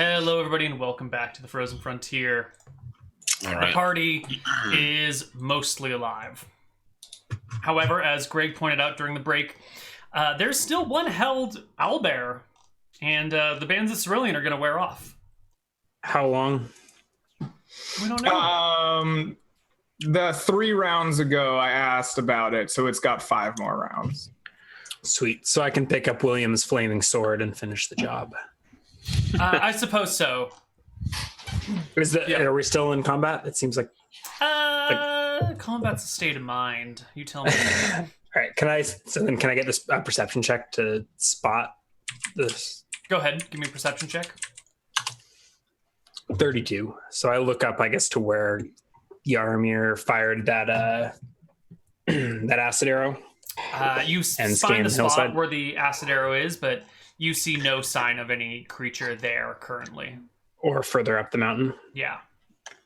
Hello, everybody, and welcome back to the Frozen Frontier. All right. The party is mostly alive. However, as Greg pointed out during the break, there's still one held owlbear, and the bands of Cerulean are going to wear off. How long? We don't know. The 3 rounds ago, I asked about it, so it's got 5 more rounds. Sweet. So I can pick up William's flaming sword and finish the job. I suppose so. Are we still in combat? It seems like. Combat's a state of mind. You tell me. All right. Can I get this perception check to spot this? Go ahead. Give me a perception check. 32. So I look up, I guess, to where Yarmir fired that that acid arrow. You And find the spot hillside. where the acid arrow is, but you see no sign of any creature there currently. Or further up the mountain. Yeah.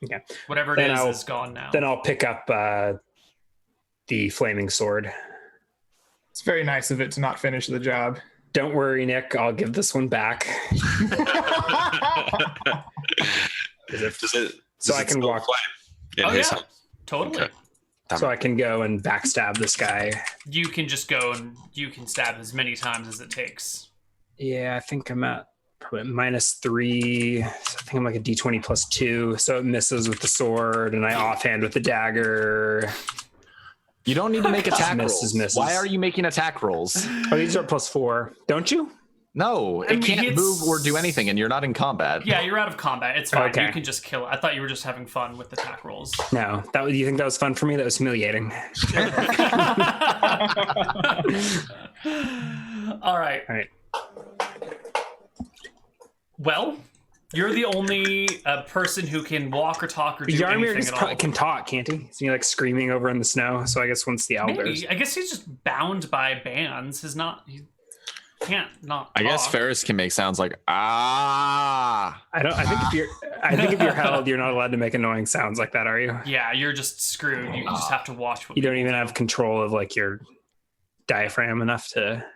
Okay. Whatever it is gone now. Then I'll pick up the flaming sword. It's very nice of it to not finish the job. Don't worry, Nick. I'll give this one back. So I can walk. Yeah, totally. Okay. So I can go and backstab this guy. You can just go and you can stab as many times as it takes. Yeah, I think I'm at probably -3. So I think I'm like a D20 +2. So it misses with the sword, and I offhand with the dagger. You don't need to make attack rolls. Misses. Why are you making attack rolls? Oh, these are +4. Don't you? No, it can't move or do anything, and you're not in combat. Yeah, you're out of combat. It's fine. Okay. You can just kill it. I thought you were just having fun with attack rolls. No. You think that was fun for me? That was humiliating. All right. Well, you're the only person who can walk or talk or do Yarmir anything at all. can talk, can't he? Is he like screaming over in the snow? So I guess once the owlbears. Maybe. I guess he's just bound by bands. He can't not I guess talk. Ferris can make sounds like ah. I think if you're held, you're not allowed to make annoying sounds like that, are you? Yeah, you're just screwed. You just have to watch what You don't even have control of like your diaphragm enough to.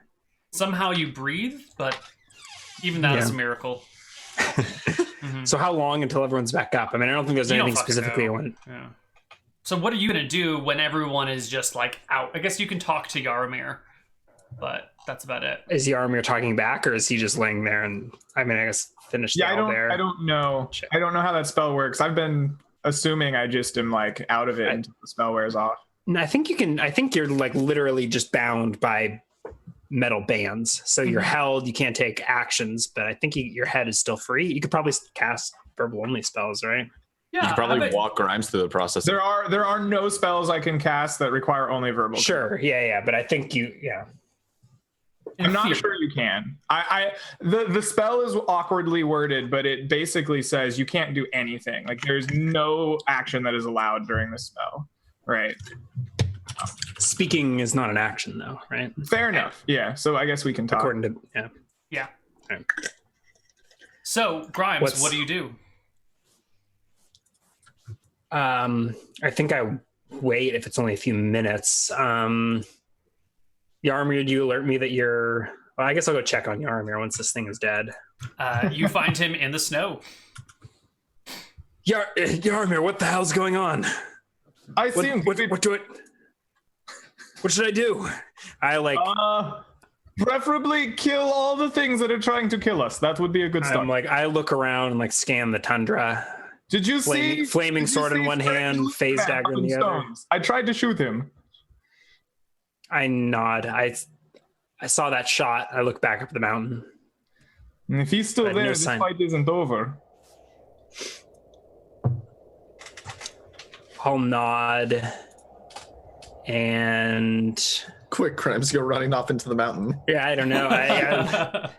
Somehow you breathe, but even that is a miracle. So how long until everyone's back up? I mean, I don't think there's anything specifically I want. Yeah. So what are you gonna do when everyone is just like out? I guess you can talk to Yarmir, but that's about it. Is Yarmir talking back, or is he just laying there? And I mean, I guess finish. Yeah, there. I don't know. I don't know how that spell works. I've been assuming I just am like out of it until the spell wears off. No, I think you can. I think you're like literally just bound by metal bands, so you're held. You can't take actions, but I think your head is still free. You could probably cast verbal only spells, right? Yeah, You can probably walk Grimes through the process. There are no spells I can cast that require only verbal. Sure. Yeah. But I think I'm not sure you can. The spell is awkwardly worded, but it basically says you can't do anything. Like there's no action that is allowed during the spell. Right. Speaking is not an action, though, right? Fair enough. Yeah. So I guess we can talk. According to Yeah. Right. So Grimes, what do you do? I think I wait if it's only a few minutes. Yarmir, do you alert me that you're... Well, I guess I'll go check on Yarmir once this thing is dead. You find him in the snow. Yarmir, what the hell's going on? I see him. What should I do? Preferably kill all the things that are trying to kill us. That would be a good start. I look around and scan the tundra. Did you see flaming sword in one hand, phase dagger in the other? I tried to shoot him. I nod. I saw that shot. I look back up the mountain. And if he's still there, this fight isn't over. I'll nod and quick crimes go running off into the mountain. Yeah, I don't know.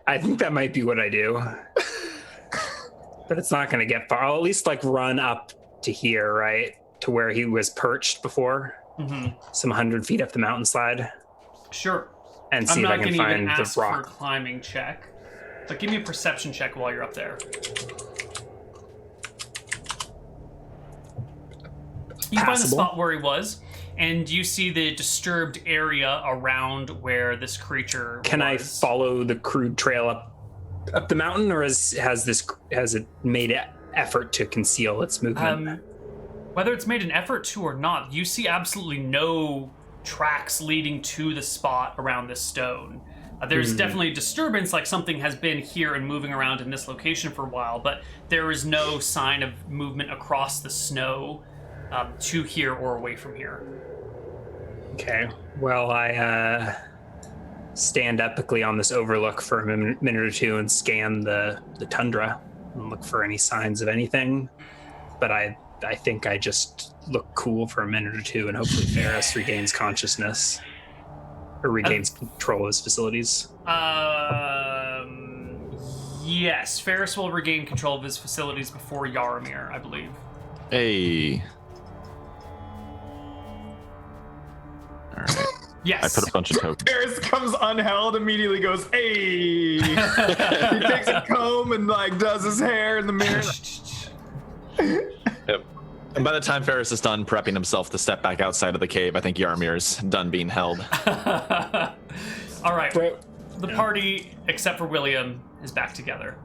I think that might be what I do. But it's not going to get far. I'll at least run up to here, right? To where he was perched before. Some 100 feet up the mountainside. Sure. And see if I can find the rock. I'm not going to even ask for a climbing check. So give me a perception check while you're up there. You find the spot where he was, and you see the disturbed area around where this creature Can I follow the crude trail up up the mountain, or has it made an effort to conceal its movement? Whether it's made an effort to or not, you see absolutely no tracks leading to the spot around this stone. There's definitely disturbance, like something has been here and moving around in this location for a while, but there is no sign of movement across the snow to here or away from here. Okay. Well, I stand epically on this overlook for a minute or two and scan the tundra and look for any signs of anything. But I think I just look cool for a minute or two, and hopefully Ferris regains consciousness or regains control of his facilities. Yes, Ferris will regain control of his facilities before Yaramir, I believe. Hey. All right. Yes. I put a bunch of tokens. Ferris comes unheld, immediately goes, hey! He takes a comb and like does his hair in the mirror. Yep. And by the time Ferris is done prepping himself to step back outside of the cave, I think Yaramir's done being held. All right. The party, except for William, is back together.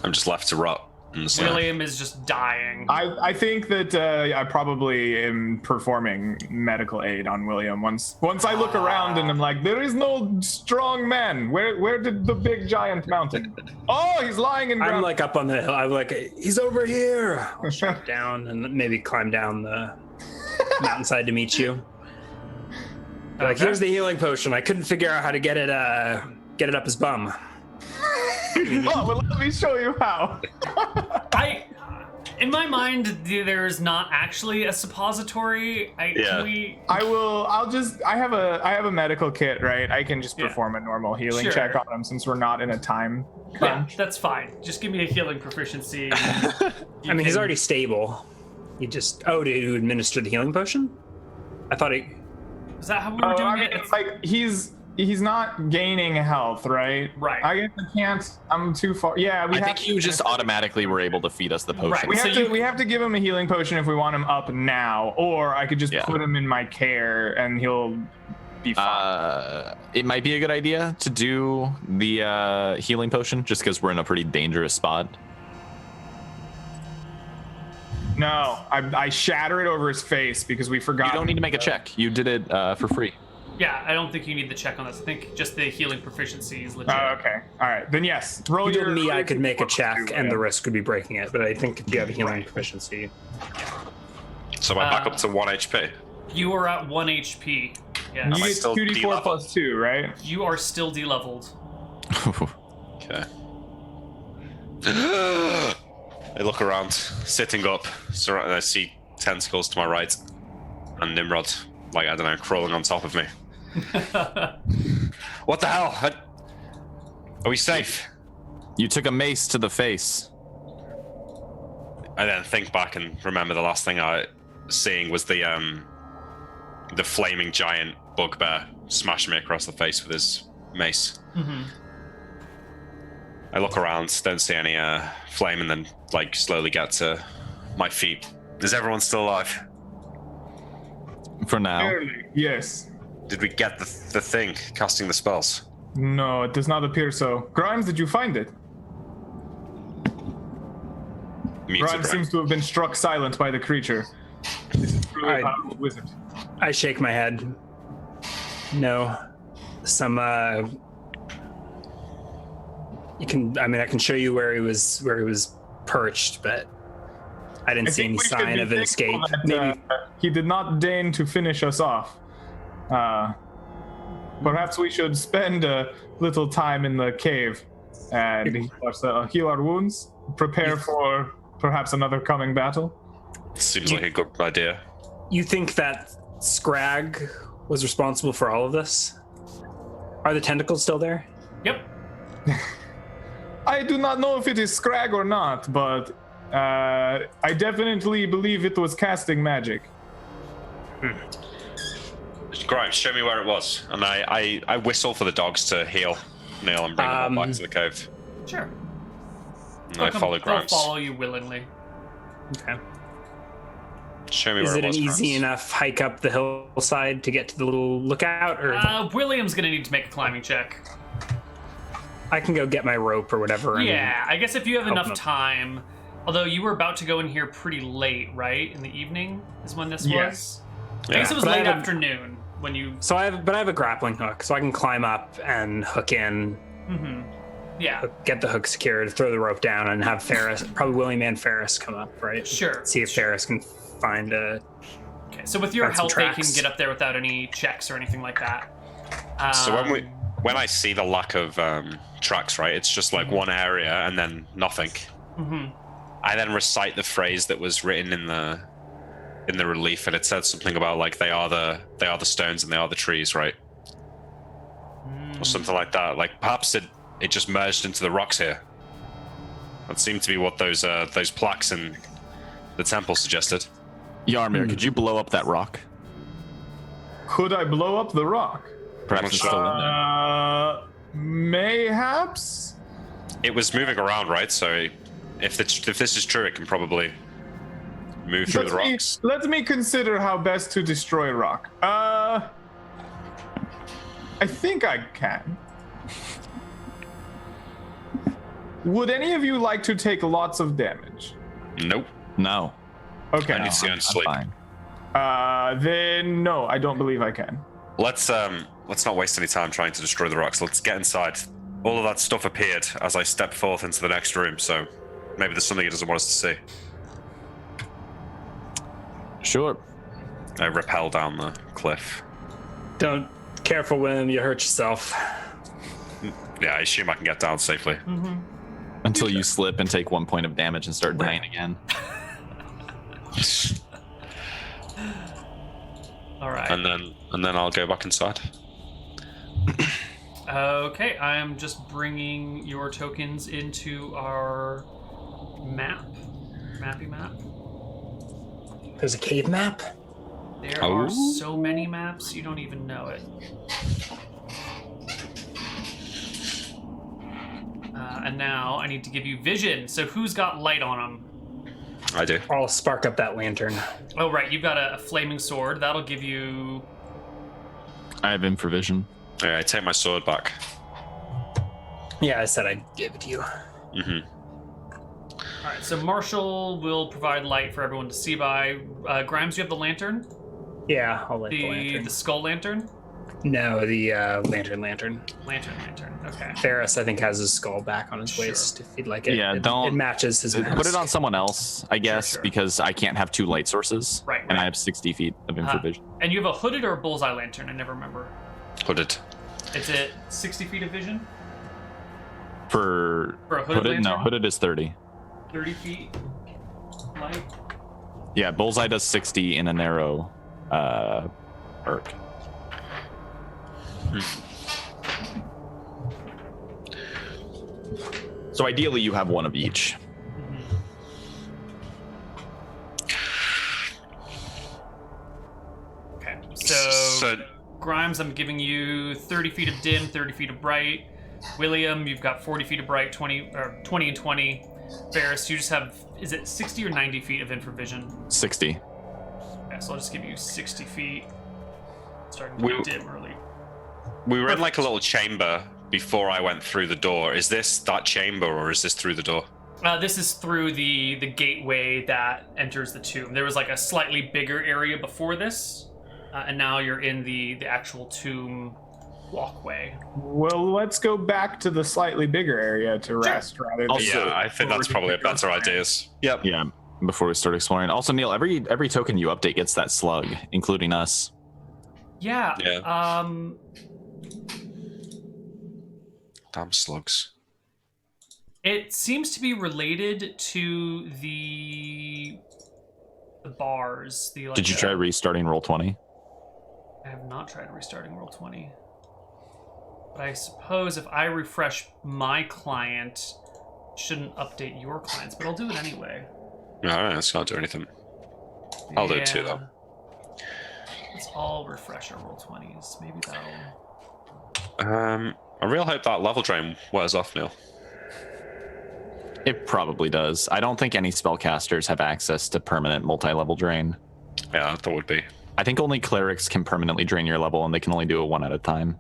I'm just left to rot in the snow. William is just dying. I think that I probably am performing medical aid on William. Once I look around and I'm like, there is no strong man. Where did the big giant mountain? Oh, he's lying in ground. I'm like up on the hill. I'm like, he's over here. I'll shut down and maybe climb down the mountainside to meet you. Like, here's the healing potion. I couldn't figure out how to get it up his bum. Oh, well, let me show you how. In my mind, there's not actually a suppository. I have a medical kit, right? I can just perform a normal healing check on him since we're not in a time crunch. Yeah, that's fine. Just give me a healing proficiency. He's already stable. You just to administer the healing potion? I thought it. Is that how we were doing it? It's like he's not gaining health, right? Right. I guess I can't. I'm too far. Yeah, I think you just automatically were able to feed us the potion. Right. We have to give him a healing potion if we want him up now, or I could just put him in my care and he'll be fine. It might be a good idea to do the healing potion just because we're in a pretty dangerous spot. No, I shatter it over his face because we forgot. You don't need to make a check. You did it for free. Yeah, I don't think you need the check on this. I think just the healing proficiency is legit. Oh, okay. All right. Then yes. Roll your me. I could make a check, and the risk would be breaking it. But I think if you have a healing proficiency. So am I back up to 1 HP? You are at 1 HP. Yeah. You get 2d4 plus 2, right? You are still de-leveled. Okay. I look around, sitting up, and I see tentacles to my right, and Nimrod, like, I don't know, crawling on top of me. What the hell? Are we safe? You took a mace to the face. I then think back and remember the last thing I seeing was the flaming giant bugbear smashing me across the face with his mace. Mm-hmm. I look around, don't see any flame, and then like slowly get to my feet. Is everyone still alive? For now. Barely, yes. Did we get the thing casting the spells? No, it does not appear so. Grimes, did you find it? Grimes seems to have been struck silent by the creature. This is truly a powerful wizard. I shake my head. No. I can show you where he was perched, but I didn't see any sign of an escape. Maybe he did not deign to finish us off. Perhaps we should spend a little time in the cave and heal our wounds, prepare for perhaps another coming battle. Seems like a good idea. You think that Scrag was responsible for all of this? Are the tentacles still there? Yep. I do not know if it is Scrag or not, but I definitely believe it was casting magic. Grimes, show me where it was. And I whistle for the dogs to heal Neal and bring them all back to the cave. Sure. And I follow Grimes. They'll follow you willingly. Okay. Show me Is where it it was. an easy enough hike up the hillside to get to the little lookout? Or William's gonna need to make a climbing check. I can go get my rope or whatever. and- Yeah, I guess if you have Open enough up. time. Although you were about to go in here pretty late, right? In the evening is when this Yes. was. I guess it was But I late have a- afternoon when you. So I have a grappling hook, so I can climb up and hook in, Yeah, get the hook secured, throw the rope down, and have Ferris, probably Willie Man Ferris, come up, right? sure. See if Ferris can find a. Okay, so with your Find some health, they can tracks. get up there without any checks or anything like that. So when I see the lack of tracks, right, it's just like one area and then nothing. I then recite the phrase that was written in the relief, and it said something about like they are the stones and they are the trees, right, or something like that. Like perhaps it just merged into the rocks here. That seemed to be what those plaques in the temple suggested. Yarmir, could you blow up that rock? Could I blow up the rock? Perhaps it's still in there. Mayhaps. It was moving around, right? So if this is true, it can probably move through the rocks. Let me consider how best to destroy rock. I think I can. Would any of you like to take lots of damage? Nope. No. Okay. I need to go and sleep. Fine. Then no, I don't believe I can. Let's not waste any time trying to destroy the rocks. Let's get inside. All of that stuff appeared as I stepped forth into the next room, so maybe there's something he doesn't want us to see. Sure. I rappel down the cliff. Don't. Careful, William, you hurt yourself. Yeah, I assume I can get down safely. Until you slip and take 1 point of damage and start dying again. All right. And then I'll go back inside. Okay, I am just bringing your tokens into our mappy map. There's a cave map. There are so many maps, you don't even know it. And now I need to give you vision. So who's got light on them? I do. I'll spark up that lantern. Oh, right, you've got a flaming sword. That'll give you... I have infravision. Yeah, I take my sword back. Yeah, I said I'd give it to you. All right, so Marshall will provide light for everyone to see by. Grimes, you have the lantern? Yeah, I'll light the lantern. The skull lantern? No, the lantern. Lantern, okay. Ferris, I think, has his skull back on his waist, if he'd like it. Yeah, It matches his mask. Put it on someone else, I guess, Sure. because I can't have two light sources. Right, And right. I have 60 feet of infravision. And you have a hooded or a bullseye lantern? I never remember. Hooded. Is it 60 feet of vision? For For a hooded no, lantern? hooded is 30. 30 feet light? Yeah, bullseye does 60 in a narrow arc. So ideally, you have one of each. Okay, so Grimes, I'm giving you 30 feet of dim, 30 feet of bright. William, you've got 40 feet of bright, 20 and 20. Ferris, you just have, is it 60 or 90 feet of infravision? 60. Okay, so I'll just give you 60 feet. Starting to We- dim early. We were in like a little chamber before I went through the door. Is this that chamber or is this through the door? This is through the gateway that enters the tomb. There was like a slightly bigger area before this, and now you're in the actual tomb walkway. Well, let's go back to the slightly bigger area to rest rather than. Also- Yeah, I think that's probably a better idea. Yep. Yeah, before we start exploring. Also, Neal, every token you update gets that slug, including us. Yeah. Yeah. Damn slugs. It seems to be related to the bars. The like, Did you try restarting Roll20? I have not tried restarting Roll20. But I suppose if I refresh my client, it shouldn't update your clients, but I'll do it anyway. All right, let's not do anything. I'll do it too, though. Let's all refresh our Roll20s. Maybe that'll... I really hope that level drain wears off, Neal. It probably does. I don't think any spellcasters have access to permanent multi-level drain. Yeah, I thought would be. I think only clerics can permanently drain your level, and they can only do it one at a time.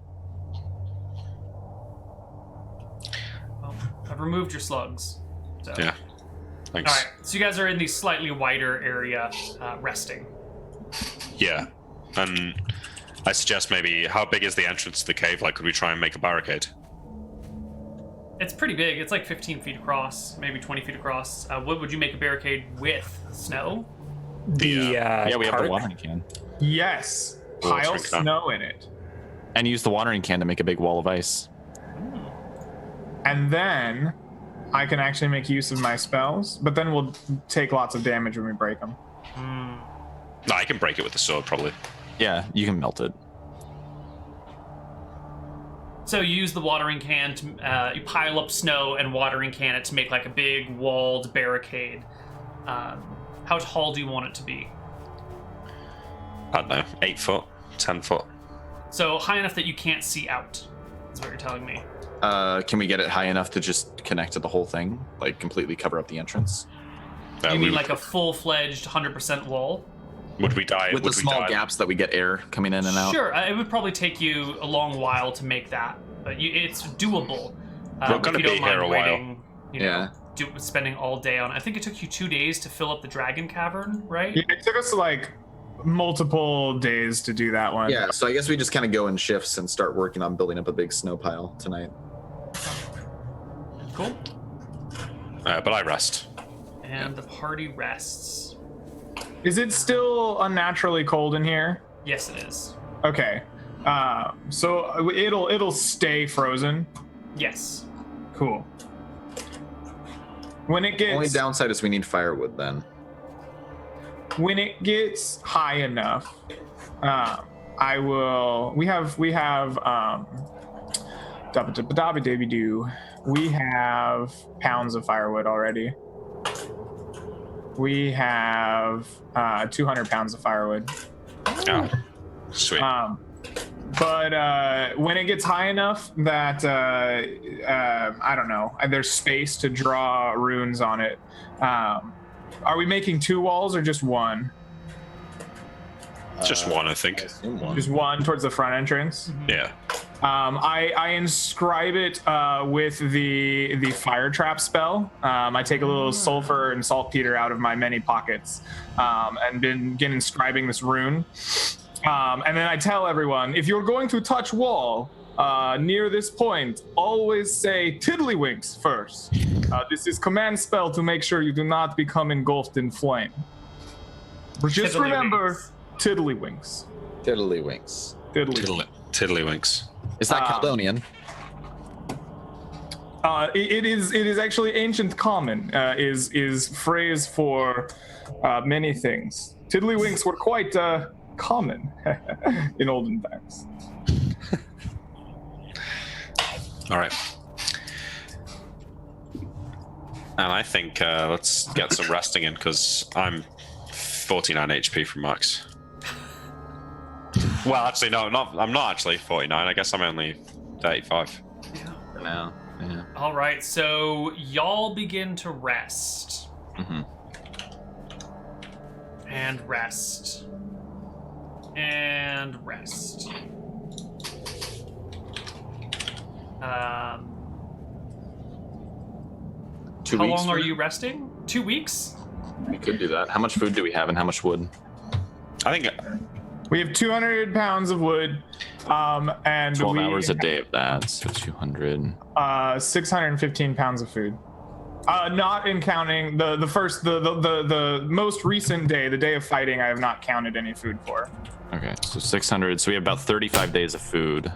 I've removed your slugs. So. Yeah. Thanks. All right. So you guys are in the slightly wider area, resting. Yeah. And I suggest maybe, how big is the entrance to the cave? Like, could we try and make a barricade? It's pretty big. It's like 15 feet across, maybe 20 feet across. What would you make a barricade with? Snow? Yeah, we have the cart? watering can. Yes. Oh, Pile let's drink that. snow in it. And use the watering can to make a big wall of ice. And then I can actually make use of my spells, but then we'll take lots of damage when we break them. No, I can break it with the sword, probably. Yeah, you can melt it. So you use the watering can to you pile up snow and watering can it to make like a big walled barricade. How tall do you want it to be? I don't know, 8 foot, 10 foot. So high enough that you can't see out, is what you're telling me. Can we get it high enough to just connect to the whole thing? Like completely cover up the entrance? You mean like a full-fledged 100% wall? Would we die? With the small gaps that we get air coming in and out? Sure, it would probably take you a long while to make that, but it's doable. We're going to be here a while. You know, spending all day on. I think it took you 2 days to fill up the dragon cavern, right? Yeah, it took us like multiple days to do that one. Yeah, so I guess we just kind of go in shifts and start working on building up a big snow pile tonight. Cool. But I rest. And the party rests. Is it still unnaturally cold in here? Yes, it is. Okay. So it'll stay frozen. Yes. Cool. When it gets Only downside is we need firewood then. when it gets high enough, I will. We have dabba-dabba-dabba-dabba-doo. We have pounds of firewood already. We have 200 pounds of firewood. Oh, sweet. But when it gets high enough that I don't know, there's space to draw runes on it. Are we making 2 walls or just one? Just one, I think. Just one towards the front entrance. Yeah. I inscribe it with the fire trap spell. I take a little sulfur and saltpeter out of my many pockets and begin inscribing this rune. And then I tell everyone, if you're going to touch wall near this point, always say tiddlywinks first. This is command spell to make sure you do not become engulfed in flame. But just remember, tiddlywinks. Tiddlywinks. Tiddlywinks. Is that Caledonian? It is actually ancient common. Is phrase for many things. Tiddlywinks were quite common in olden times. All right. And I think let's get some resting in because I'm 49 HP from max. Well, actually, no, I'm not actually 49. I guess I'm only 35. For now. Yeah. All right, so y'all begin to rest. Mm-hmm. And rest. And rest. How 2 weeks. long are you resting? 2 weeks? We could do that. How much food do we have and how much wood? I think We have 200 pounds of wood, and 12 hours a day of that, so 200. 615 pounds of food. Not in counting the most recent day, the day of fighting. I have not counted any food for. Okay, so 600. So we have about 35 days of food.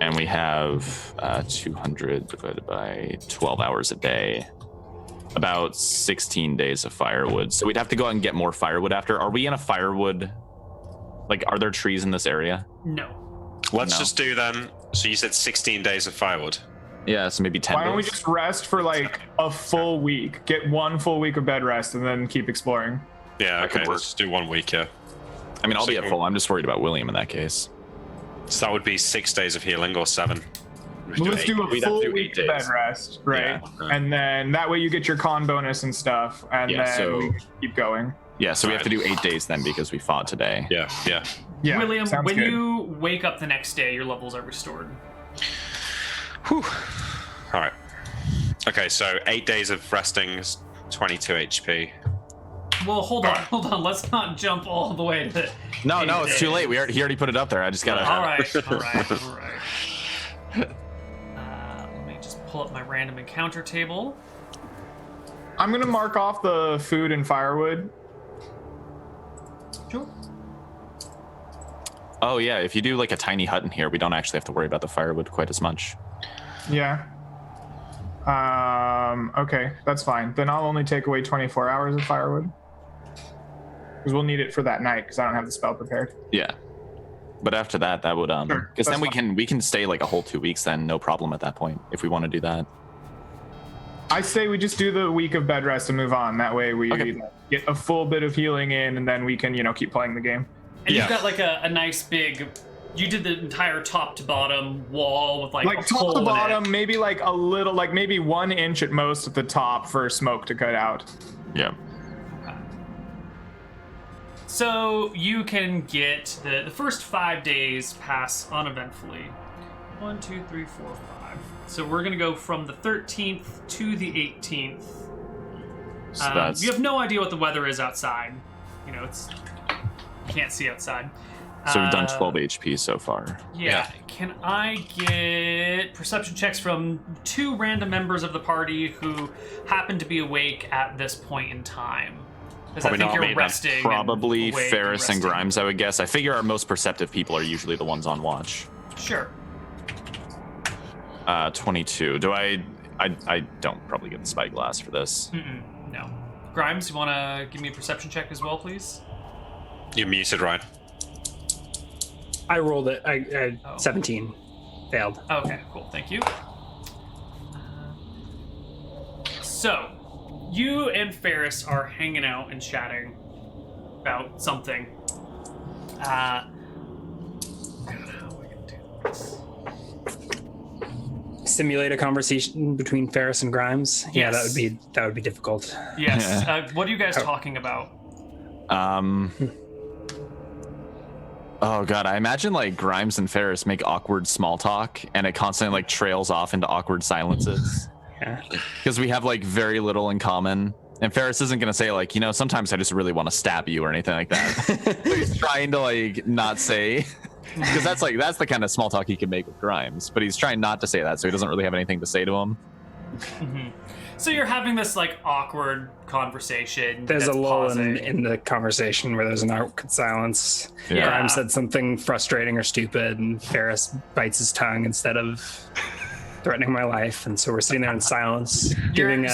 And we have 200 divided by 12 hours a day. About 16 days of firewood. So we'd have to go out and get more firewood after. Are we in a firewood? Like, are there trees in this area? No. let's just do then. So you said 16 days of firewood. Yeah, so maybe 10 Why don't we days. just rest for like a full week? Get 1 full week of bed rest and then keep exploring. Yeah, could okay, work. let's just do 1 week, yeah. I mean, I'll be at full. I'm just worried about William in that case. So that would be 6 days of healing or 7. Let's do a We'd have to full do 8 week of days. bed rest, right? Yeah. And then that way you get your con bonus and stuff, and Yeah, then so- we keep going. Yeah, so we have to do 8 days then because we fought today. Yeah, yeah. Yeah, William, sounds when good. you wake up the next day, your levels are restored. Whew. All right. Okay, so 8 days of resting is 22 HP. Well, hold on. Let's not jump all the way to. No, it's too late. He already put it up there. I just gotta. All right. Let me just pull up my random encounter table. I'm gonna mark off the food and firewood. Sure. Oh yeah, if you do like a tiny hut in here, we don't actually have to worry about the firewood quite as much. Yeah. Okay, that's fine. Then I'll only take away 24 hours of firewood. Because we'll need it for that night, because I don't have the spell prepared. Yeah. But after that would Sure, because then fine. we can stay like a whole 2 weeks then, no problem at that point, if we want to do that. I say we just do the week of bed rest and move on. That way we get a full bit of healing in, and then we can, keep playing the game. And you've got like a nice big. You did the entire top to bottom wall with like a top hole to in bottom, it. maybe like a little, like maybe 1 inch at most at the top for smoke to cut out. Yeah. So you can get the first 5 days pass uneventfully. 1, 2, 3, 4, 5. So we're gonna go from the 13th to the 18th. So that's You have no idea what the weather is outside. It's you can't see outside. so we've done 12 HP so far. Yeah. Can I get perception checks from 2 random members of the party who happen to be awake at this point in time? Because I Probably think not you're me, then. resting. Probably and awake Ferris and resting. Grimes, I would guess. I figure our most perceptive people are usually the ones on watch. Sure. 22. Do I don't probably get the spyglass for this. No. Grimes, you want to give me a perception check as well, please? You're muted, Ryan. I rolled it. I 17. Failed. Okay, cool. Thank you. So, you and Ferris are hanging out and chatting about something. God, how am I gonna do this? Simulate a conversation between Ferris and Grimes. Yeah, Yes. that would be difficult. Yes. Yeah. What are you guys talking about? Oh god, I imagine like Grimes and Ferris make awkward small talk and it constantly like trails off into awkward silences. Yeah. Because we have like very little in common. And Ferris isn't gonna say like, sometimes I just really want to stab you or anything like that. So he's trying to like not say, because that's the kind of small talk he can make with Grimes. But he's trying not to say that, so he doesn't really have anything to say to him. So you're having this like awkward conversation. There's that's a lull pausing. in the conversation where there's an awkward silence. Yeah. Grimes said something frustrating or stupid, and Ferris bites his tongue instead of threatening my life. And so we're sitting there in silence, giving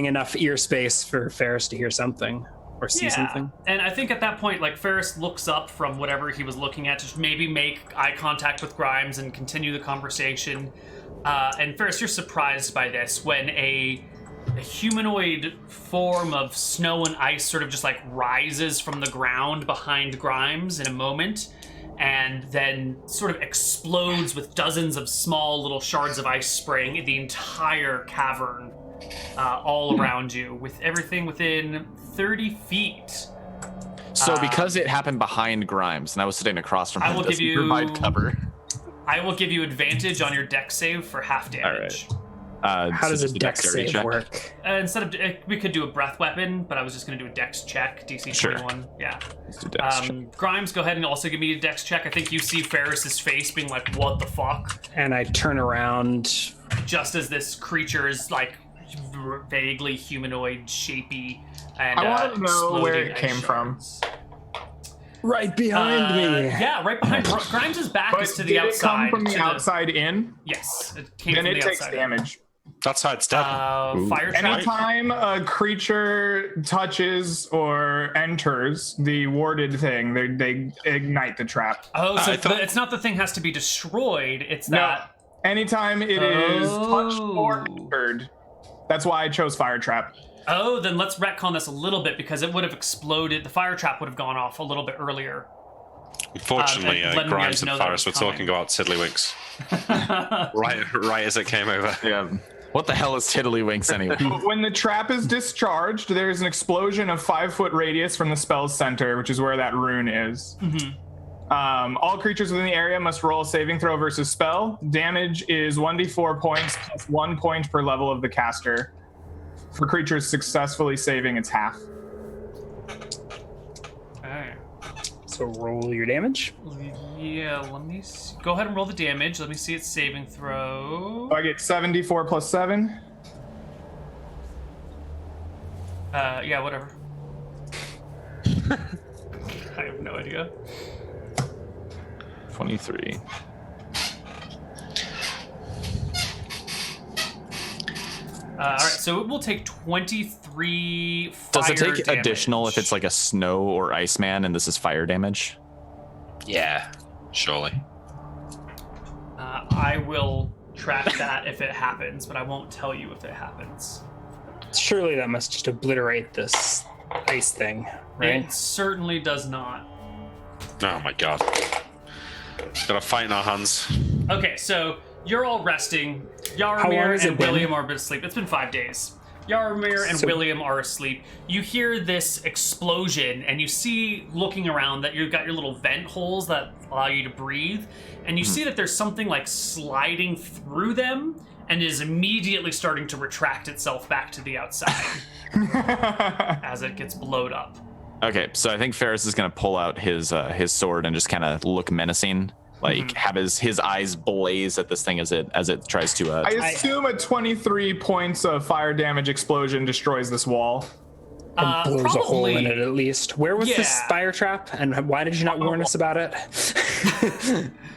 enough ear space for Ferris to hear something or see something. And I think at that point, like Ferris looks up from whatever he was looking at to maybe make eye contact with Grimes and continue the conversation. And Ferris, you're surprised by this when a humanoid form of snow and ice sort of just like rises from the ground behind Grimes in a moment and then sort of explodes with dozens of small little shards of ice spraying the entire cavern all around you, with everything within 30 feet. So because it happened behind Grimes and I was sitting across from him, I will does give he you- provide cover? I will give you advantage on your dex save for half damage. How does just a dex dexterity save check? work? Instead of we could do a breath weapon, but I was just going to do a dex check, DC Sure. 21. Yeah. Let's do dex check. Grimes, go ahead and also give me a dex check. I think you see Ferris's face being like, "What the fuck?" And I turn around. Just as this creature is like vaguely humanoid, shapey, and I want to know where exploding it came ice from. shards. Right behind me. Yeah, right behind Grimes' back But is to did the it outside. come from to the outside in? Yes, it came Then from it the takes outside. damage. That's how it's dead. Fire trap. Anytime a creature touches or enters the warded thing, they ignite the trap. Oh, so I thought- it's not the thing has to be destroyed. It's No. that. Anytime it is touched or Oh. entered. That's why I chose fire trap. Oh, then let's retcon this a little bit because it would have exploded. The fire trap would have gone off a little bit earlier. Unfortunately, and letting you Grimes guys know and that Forrest were was coming. talking about Tiddlywinks right as it came over. Yeah. What the hell is Tiddlywinks anyway? When the trap is discharged, there's an explosion of 5-foot radius from the spell's center, which is where that rune is. All creatures within the area must roll a saving throw versus spell. Damage is 1d4 points plus 1 point per level of the caster. For creatures successfully saving, it's half. Okay. So roll your damage. Yeah, let me see. Go ahead and roll the damage. Let me see its saving throw. So I get 74 plus 7. Yeah, whatever. I have no idea. 23. All right, so it will take 23 fire Does it take damage. additional if it's like a snow or iceman and this is fire damage? Yeah, surely. I will track that if it happens, but I won't tell you if it happens. Surely that must just obliterate this ice thing, right? It certainly does not. Oh my god. Got a fight in our hands. Okay, so you're all resting. How long Yaramir has it and been? William are asleep. It's been 5 days. Yaramir and So- William are asleep. You hear this explosion, and you see, looking around, that you've got your little vent holes that allow you to breathe, and you see that there's something like sliding through them, and is immediately starting to retract itself back to the outside as it gets blowed up. Okay, so I think Ferris is gonna pull out his sword and just kind of look menacing, like have his eyes blaze at this thing as it tries to. I assume a 23 points of fire damage explosion destroys this wall. And blows a hole in probably. it at least. Where was this Yeah. fire trap, and why did you not warn us about it?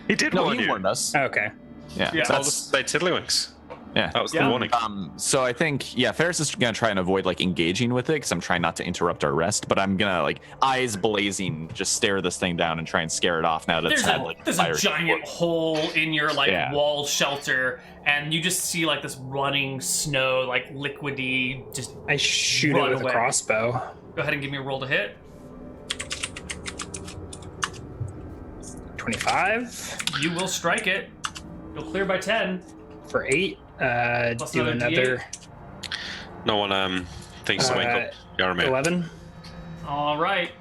He did no, warn he you. warned us. Okay. Yeah, Yeah. Told that's us they tiddlywinks. yeah. That was Yeah. the warning. So I think Ferris is gonna try and avoid like engaging with it because I'm trying not to interrupt our rest. But I'm gonna like eyes blazing, just stare this thing down and try and scare it off now that it's had like There's fire. a giant hole in your like Yeah. wall shelter, and you just see like this running snow, like liquidy. Just I shoot Run it with away. a crossbow. go ahead and give me a roll to hit. 25 You will strike it. You'll clear by 10. for 8. Plus Do another another No one thinks to wake up Yaramir. 11. All right.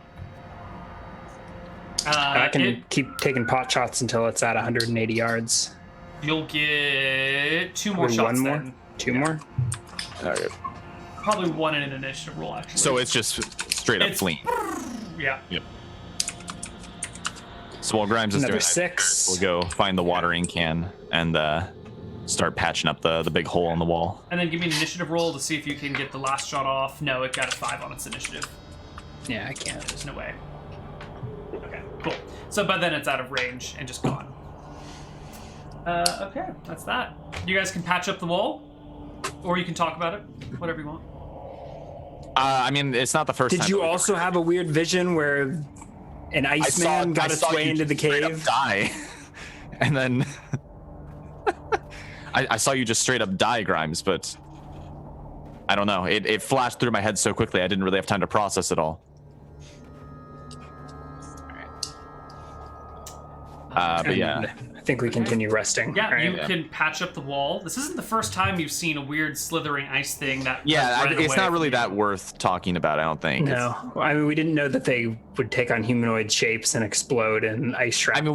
I can keep taking pot shots until it's at 180 yards. You'll get 2 more Or shots one more? then. 2 more? Okay. Probably 1 in an initiative roll, actually. So it's just straight up It's- fleeing. yeah. So while Grimes is Another doing 6. that, we'll go find the watering can and start patching up the big hole in the wall. And then give me an initiative roll to see if you can get the last shot off. No, it got a 5 on its initiative. Yeah, I can't. There's no way. Okay, cool. So by then it's out of range and just gone. Okay, that's that. You guys can patch up the wall, or you can talk about it, whatever you want. I mean, it's not the first time. Did you that we've- also have a weird vision where an I saw- Iceman got I its saw way you into the just straight up cave? Die, and then I saw you just straight up die, Grimes. But I don't know. It flashed through my head so quickly. I didn't really have time to process it all. But yeah. And I think we continue resting. Yeah, right? you can patch up the wall. This isn't the first time you've seen a weird slithering ice thing that. Yeah, ran it's away not from really you. that worth talking about, I don't think. No, I mean we didn't know that they would take on humanoid shapes and explode in ice I shrapnel. mean,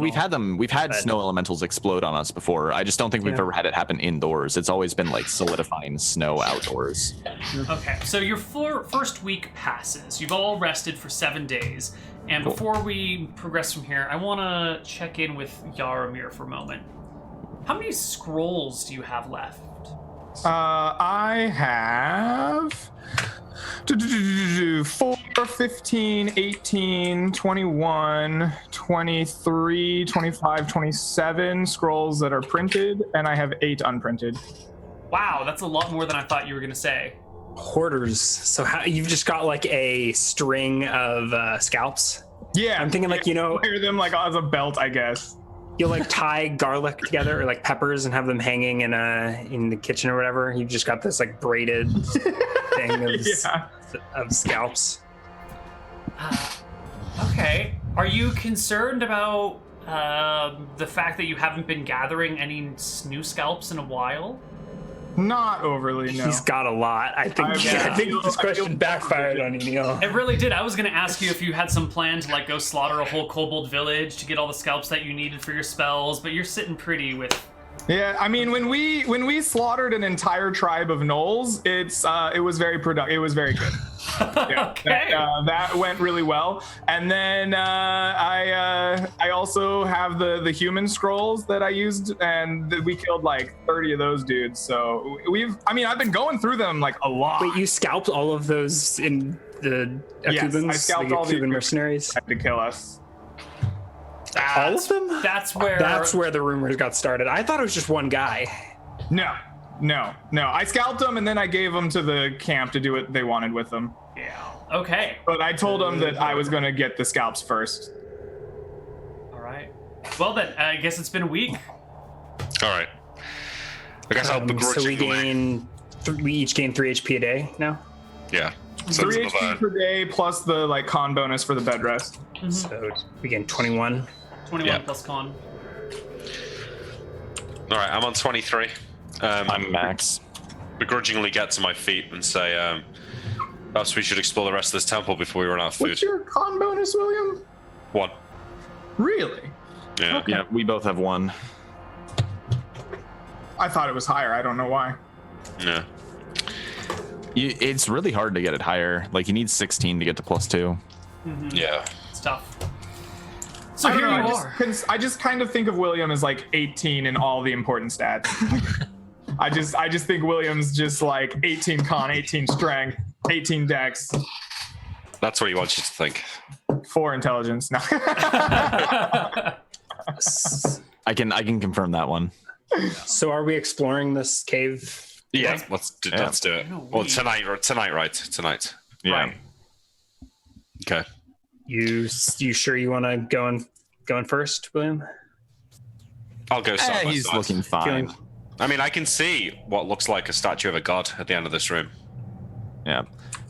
we've had But- snow elementals explode on us before. I just don't think we've Yeah. ever had it happen indoors. It's always been like solidifying snow outdoors. Okay, so your first week passes. You've all rested for 7 days. And Cool. before we progress from here, I want to check in with Yaramir for a moment. How many scrolls do you have left? I have 4, 15, 18, 21, 23, 25, 27 scrolls that are printed, and I have 8 unprinted. Wow, that's a lot more than I thought you were going to say. Hoarders. So how, you've just got like a string of scalps. Yeah, I'm thinking like, you know, wear them like as a belt, I guess. you'll like tie garlic together or like peppers and have them hanging in the kitchen or whatever. You've just got this like braided thing of, Yeah. of scalps. Okay. Are you concerned about the fact that you haven't been gathering any new scalps in a while? Not overly, no. He's got a lot. I think this question backfired on you, Neal. It really did. I was going to ask you if you had some plan to like go slaughter a whole kobold village to get all the scalps that you needed for your spells, but you're sitting pretty with. Yeah, I mean, when we slaughtered an entire tribe of gnolls, it was very productive. It was very good. Yeah, Okay. that went really well. And then I also have the human scrolls that I used, and we killed like 30 of those dudes. So I've been going through them like a lot. Wait, you scalped all of those in the Yes, Akubans? I scalped the all the Akuban mercenaries? to kill us. All of them? That's where. That's where the rumors got started. I thought it was just one guy. No. I scalped them and then I gave them to the camp to do what they wanted with them. Yeah. Okay. But I told them that I was going to get the scalps first. All right. Well then, I guess it's been a week. All right. I guess I'll So begrudgingly. we each gain 3 HP a day now. Yeah. So 3 it's HP another- per day plus the like con bonus for the bed rest. So we gain 21. 21 Yeah. plus con. All right, I'm on 23. I'm max. Begrudgingly get to my feet and say, perhaps we should explore the rest of this temple before we run out of food. What's your con bonus, William? 1. Really? Yeah. Yeah, we both have 1. I thought it was higher. I don't know why. Yeah. It's really hard to get it higher. Like you need 16 to get to +2. Yeah. It's tough. So I here don't know, you are. I just kind of think of William as like 18 in all the important stats. I just think William's just like 18 con, 18 strength, 18 dex, That's what he wants you to think. 4 intelligence. No. I can confirm that one. So are we exploring this cave? Yeah, let's do it. No, Well, we- tonight, right? Tonight. Yeah. Right. Okay. You sure you want to go in first, William? I'll go side by He's side. looking fine. Feeling- I mean, I can see what looks like a statue of a god at the end of this room. Yeah.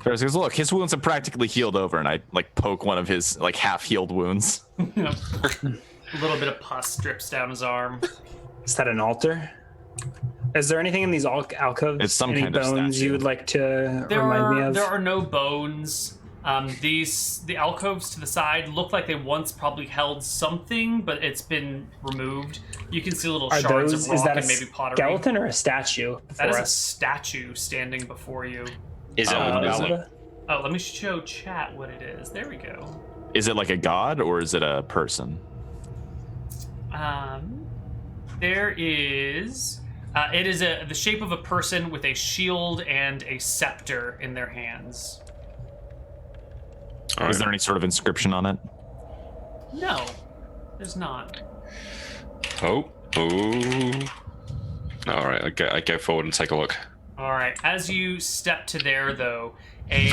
Ferris goes, look, his wounds have practically healed over, and I like poke one of his like half-healed wounds. Yep. A little bit of pus drips down his arm. Is that an altar? Is there anything in these alcoves? It's some Any kind of bones statue. you would like to remind me of? There are no bones. The alcoves to the side look like they once probably held something, but it's been removed. You can see little Are shards those? of rock Is that a and maybe pottery. skeleton or a statue? That is before a us? statue standing before you. Is it? Is it? Oh, let me show chat what it is. There we go. Is it like a god or is it a person? There is. It is the shape of a person with a shield and a scepter in their hands. All Is right. there any sort of inscription on it? No, there's not. Oh. All right, I go forward and take a look. All right. As you step to there, though, a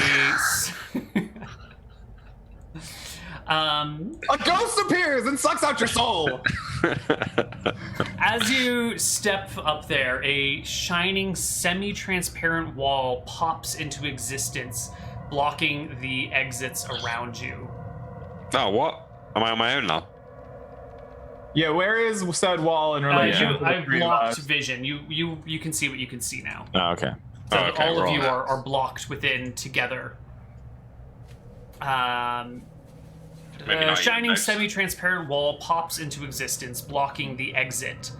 A ghost appears and sucks out your soul. as you step up there, a shining, semi-transparent wall pops into existence, blocking the exits around you. Oh, what? Am I on my own now? Yeah, where is said wall in relation to the I've three of blocked us? vision. You can see what you can see now. Oh, okay. So Oh, okay, all we're of all you there. are blocked within together. Maybe A not shining even next. semi-transparent wall pops into existence, blocking the exit.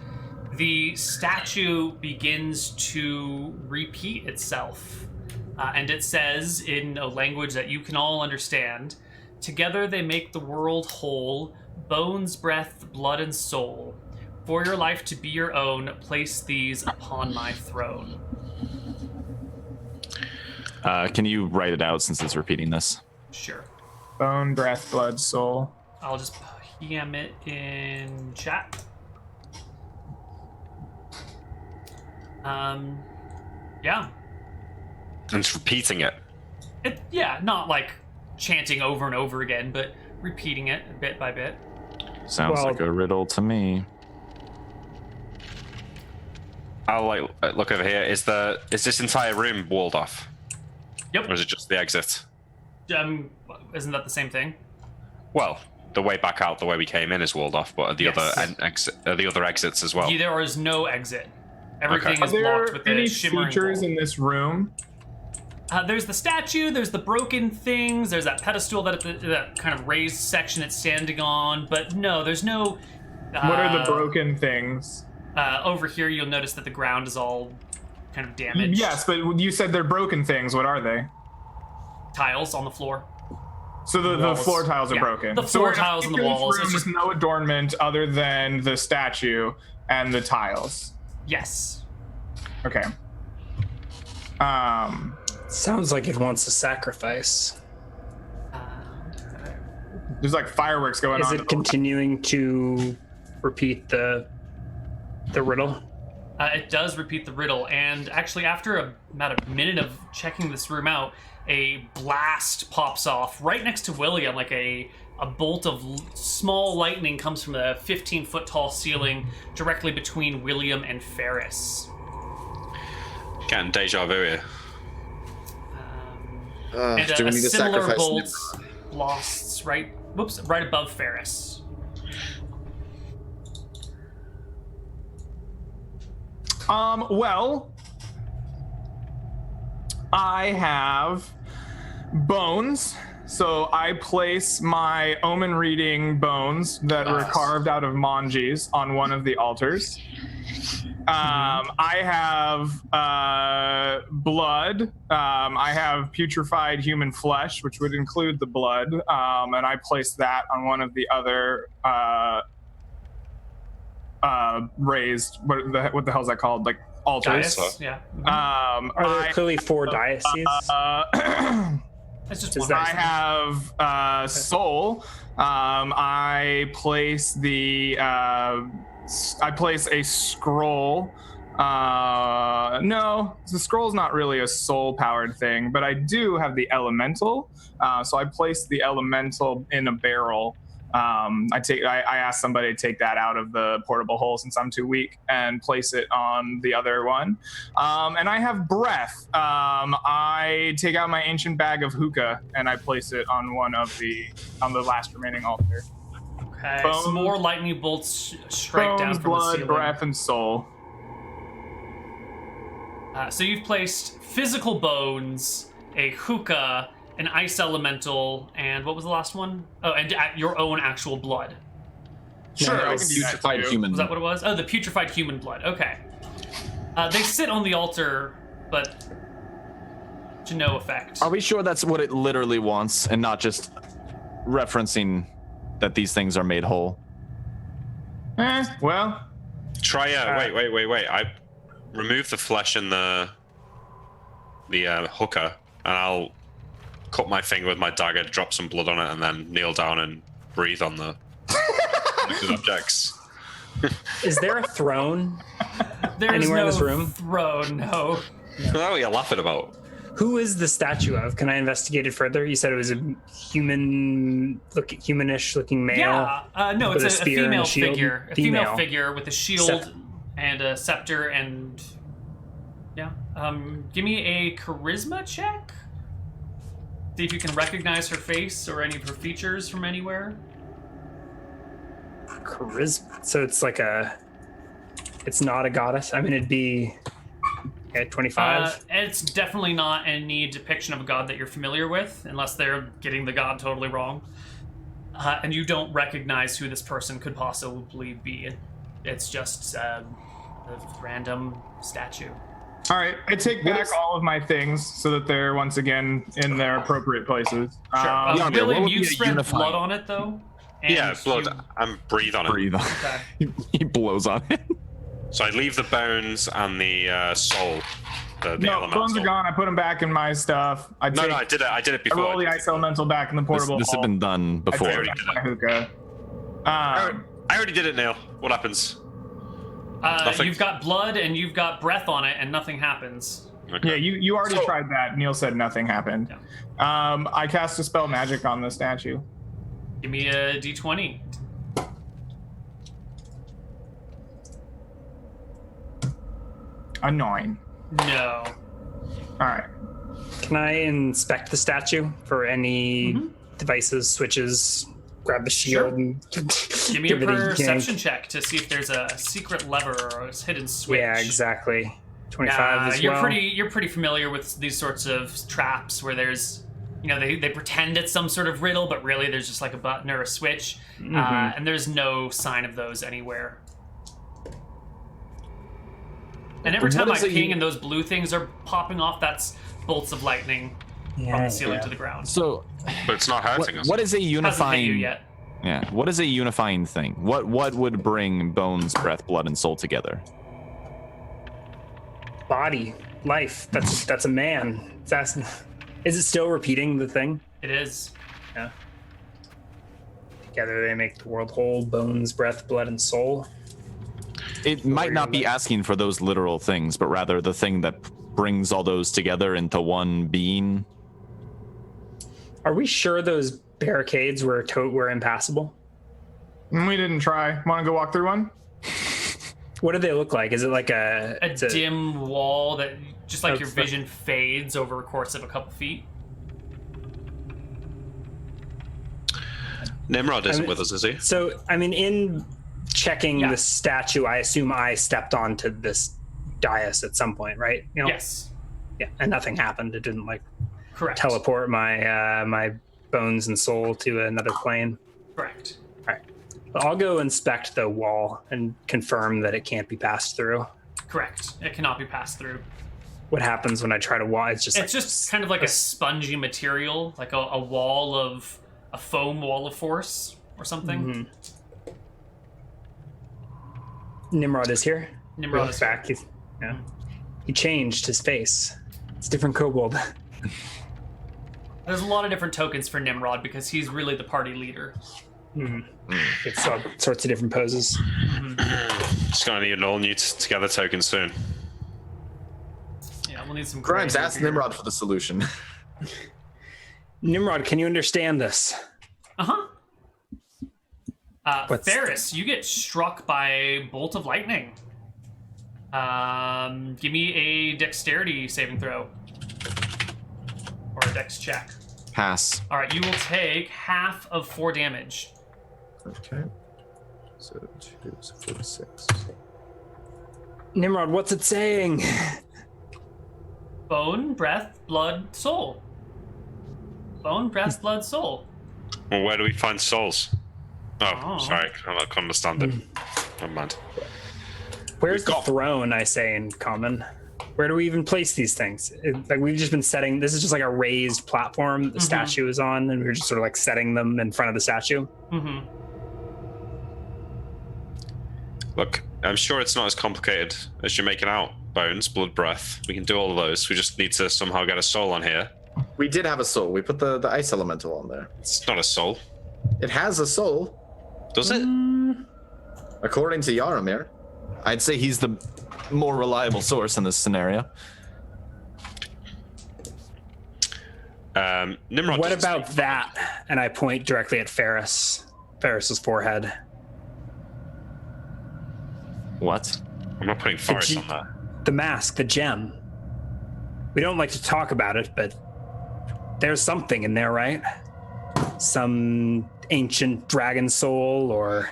The statue begins to repeat itself, and it says in a language that you can all understand, "Together they make the world whole, bones, breath, blood, and soul. For your life to be your own, place these upon my throne." Can you write it out since it's repeating this? Sure. Bone, breath, blood, soul. I'll just PM it in chat. Yeah. And it's repeating it. Yeah, not like chanting over and over again, but repeating it bit by bit. Sounds Well- like a riddle to me. I'll look over here. Is this entire room walled off? Yep. Or is it just the exit? Isn't that the same thing? Well, the way back out, the way we came in is walled off, but are the Yes. other other exits as well? There is no exit. Everything Okay. is Are there blocked with any a shimmering features wall. in this room? There's the statue, there's the broken things, there's that pedestal that kind of raised section it's standing on, but no, there's no... What are the broken things? Over here, you'll notice that the ground is all kind of damaged. Yes, but you said they're broken things. What are they? Tiles on the floor. So the Walls. floor tiles are Yeah, broken. the So floor we're gonna tiles and the enter this walls, room it's with just- no adornment other than the statue and the tiles. Yes. Okay. Sounds like it wants a sacrifice. There's like fireworks going Is on. it continuing to repeat the riddle? It does repeat the riddle, and actually, after about a minute of checking this room out, a blast pops off right next to William, like a bolt of small lightning comes from the 15-foot tall ceiling directly between William and Ferris. Getting deja vu here. And do we a need to similar sacrifice bolt blasts right above Ferris. Well, I have bones. So I place my omen reading bones that were carved out of manjis on one of the altars. I have blood. I have putrefied human flesh, which would include the blood, and I place that on one of the other raised. What the hell is that called? Like altars. Dice, yeah. Are there clearly 4 diocese? That's just is one. that- I have soul. I place a scroll. No, the scroll's not really a soul-powered thing, but I do have the elemental. So I place the elemental in a barrel. I asked somebody to take that out of the portable hole since I'm too weak and place it on the other one. And I have breath. I take out my ancient bag of hookah and I place it on on the last remaining altar. Okay, Bones- some more lightning bolts strike down Bones, from the blood, ceiling. breath, and soul. So you've placed physical bones, a hookah, an ice elemental, and what was the last one? Oh, and your own actual blood. Sure, I can It's do that putrefied too. human. Was that what it was? Oh, the putrefied human blood. Okay. They sit on the altar, but to no effect. Are we sure that's what it literally wants and not just referencing that these things are made whole? Well, Try wait. I remove the flesh in the hookah, and I'll cut my finger with my dagger, drop some blood on it, and then kneel down and breathe on the objects. Is there a throne? There's anywhere no in this room? throne, no. What are you laughing about? Who is the statue of? Can I investigate it further? You said it was a humanish looking male. Yeah, no, with it's a a spear and female a shield? figure. A Female. female figure with a shield Scepter. and a scepter and... Yeah. Give me a charisma check? See if you can recognize her face or any of her features from anywhere. Charisma. So it's like it's not a goddess. I mean, it'd be at 25. It's definitely not any depiction of a god that you're familiar with, unless they're getting the god totally wrong. And you don't recognize who this person could possibly be. It's just a random statue. all right. I take back all of my things so that they're once again in their appropriate places. Sure. yeah, what William, would you be a spread unifying- blood on it, though? And Yeah, blood. you- And breathe on it. Breathe on. Okay. He blows on it. So I leave the bones and the soul. The No, elemental. bones are gone. I put them back in my stuff. No, I did it. I did it I before. roll the ice elemental back in the This portable had hole. been done I before. take back my hookah. I already did it, Neal. What happens? Nothing. You've got blood and you've got breath on it, and nothing happens. Okay. Yeah, you already tried that. Neal said nothing happened. I cast a spell magic on the statue. Give me a d20. A 9. No. All right. Can I inspect the statue for any devices, switches, grab the shield Sure. and Give me give a it yank. perception check to see if there's a secret lever or a hidden switch. Yeah, exactly. 25 as you're well. pretty familiar with these sorts of traps where there's, they pretend it's some sort of riddle, but really there's just like a button or a switch, and there's no sign of those anywhere. And every time I ping and those blue things are popping off, that's bolts of lightning from the ceiling to the ground. So, But it's not hurting us. what is a Hasn't hit you unifying? yet. Yeah. What is a unifying thing? What would bring bones, breath, blood, and soul together? Body, life. That's a man. Is it still repeating the thing? It is. Yeah. Together they make the world whole. Bones, breath, blood, and soul. It might not be asking for those literal things, but rather the thing that brings all those together into one being. Are we sure those barricades were impassable? We didn't try. Want to go walk through one? What do they look like? Is it like A it's a dim wall that just like Oh, your but- vision fades over a course of a couple feet. Nimrod isn't I mean- with us, is he? So, I mean, in checking Yeah. the statue, I assume I stepped onto this dais at some point, right? Yes, Yeah, and nothing happened. It didn't like correct. teleport my my bones and soul to another plane. Correct. All right, but I'll go inspect the wall and confirm that it can't be passed through. Correct. It cannot be passed through. What happens when I try to walk? It's It's just kind of like a spongy material, like a foam wall of force or something. Nimrod is here. Nimrod Goes is back. He changed his face. It's a different kobold. There's a lot of different tokens for Nimrod because he's really the party leader. It's all sorts of different poses. Just gonna need an all new together token soon. Yeah, we'll need some Grimes, gray ask here. Nimrod for the solution. Nimrod, can you understand this? Uh-huh. What's- Ferris, you get struck by a bolt of lightning. Give me a dexterity saving throw. Or a dex check. Pass. All right, you will take half of 4 damage. Okay. So 2, so 46. Nimrod, what's it saying? Bone, breath, blood, soul. Bone, breath, blood, soul. Well, where do we find souls? Oh, Oh. sorry, I can't understand it. Never mind. Where's the throne, I say in common? Where do we even place these things? Like we've just been setting, this is just like a raised platform that the statue is on, and we're just sort of like setting them in front of the statue. Mm-hmm. Look, I'm sure it's not as complicated as you're making out. Bones, blood, breath. We can do all of those. We just need to somehow get a soul on here. We did have a soul. We put the ice elemental on there. It's not a soul. It has a soul, Does it? according to Yaramir. I'd say he's the more reliable source in this scenario. Nimrod. What doesn't about speak- that? And I point directly at Ferris's forehead. What? I'm not putting Forrest G- on that. The mask, the gem. We don't like to talk about it, but there's something in there, right? Some ancient dragon soul or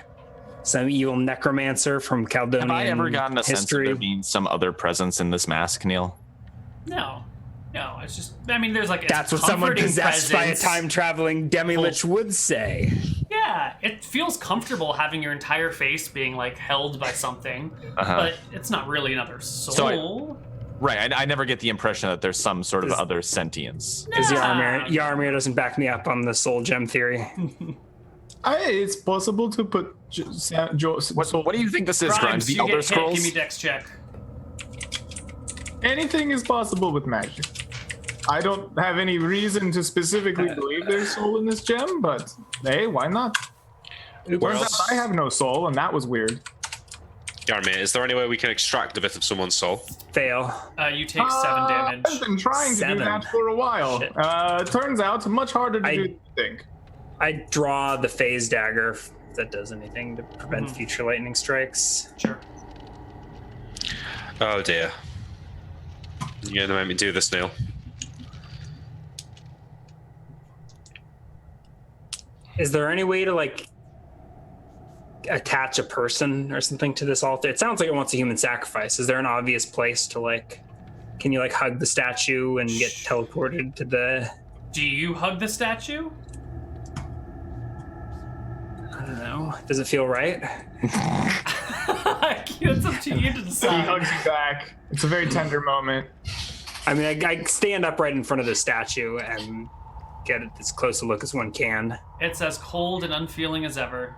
some evil necromancer from Caldonian Have I ever gotten a sense of history. there being some other presence in this mask, Neal? No, it's just, I mean, there's like a That's what someone comforting possessed by a presence. time-traveling demi-lich would say. Yeah, it feels comfortable having your entire face being like held by something, but it's not really another soul. Right, I never get the impression that there's some sort of other sentience. Because Yaramir doesn't back me up on the soul gem theory. It's possible to put What do you think this is, Grimes? The you Elder get hit, Scrolls? give me dex check. anything is possible with magic. I don't have any reason to specifically believe there's soul in this gem, but hey, why not? Turns out else? I have no soul, and that was weird. Yarmir, is there any way we can extract a bit of someone's soul? Fail. You take 7 damage. I've been trying to Seven. do that for a while. Shit. Turns out much harder to do than you think. I draw the phase dagger if that does anything to prevent future lightning strikes. Sure. Oh dear. You're gonna make me do this, Neal. Is there any way to like attach a person or something to this altar? It sounds like it wants a human sacrifice. Is there an obvious place to like? Can you like hug the statue and get teleported to the? Do you hug the statue? I don't know. Does it feel right? It's up to you to He decide. hugs you back. It's a very tender moment. I mean, I stand up right in front of the statue and get as close a look as one can. It's as cold and unfeeling as ever.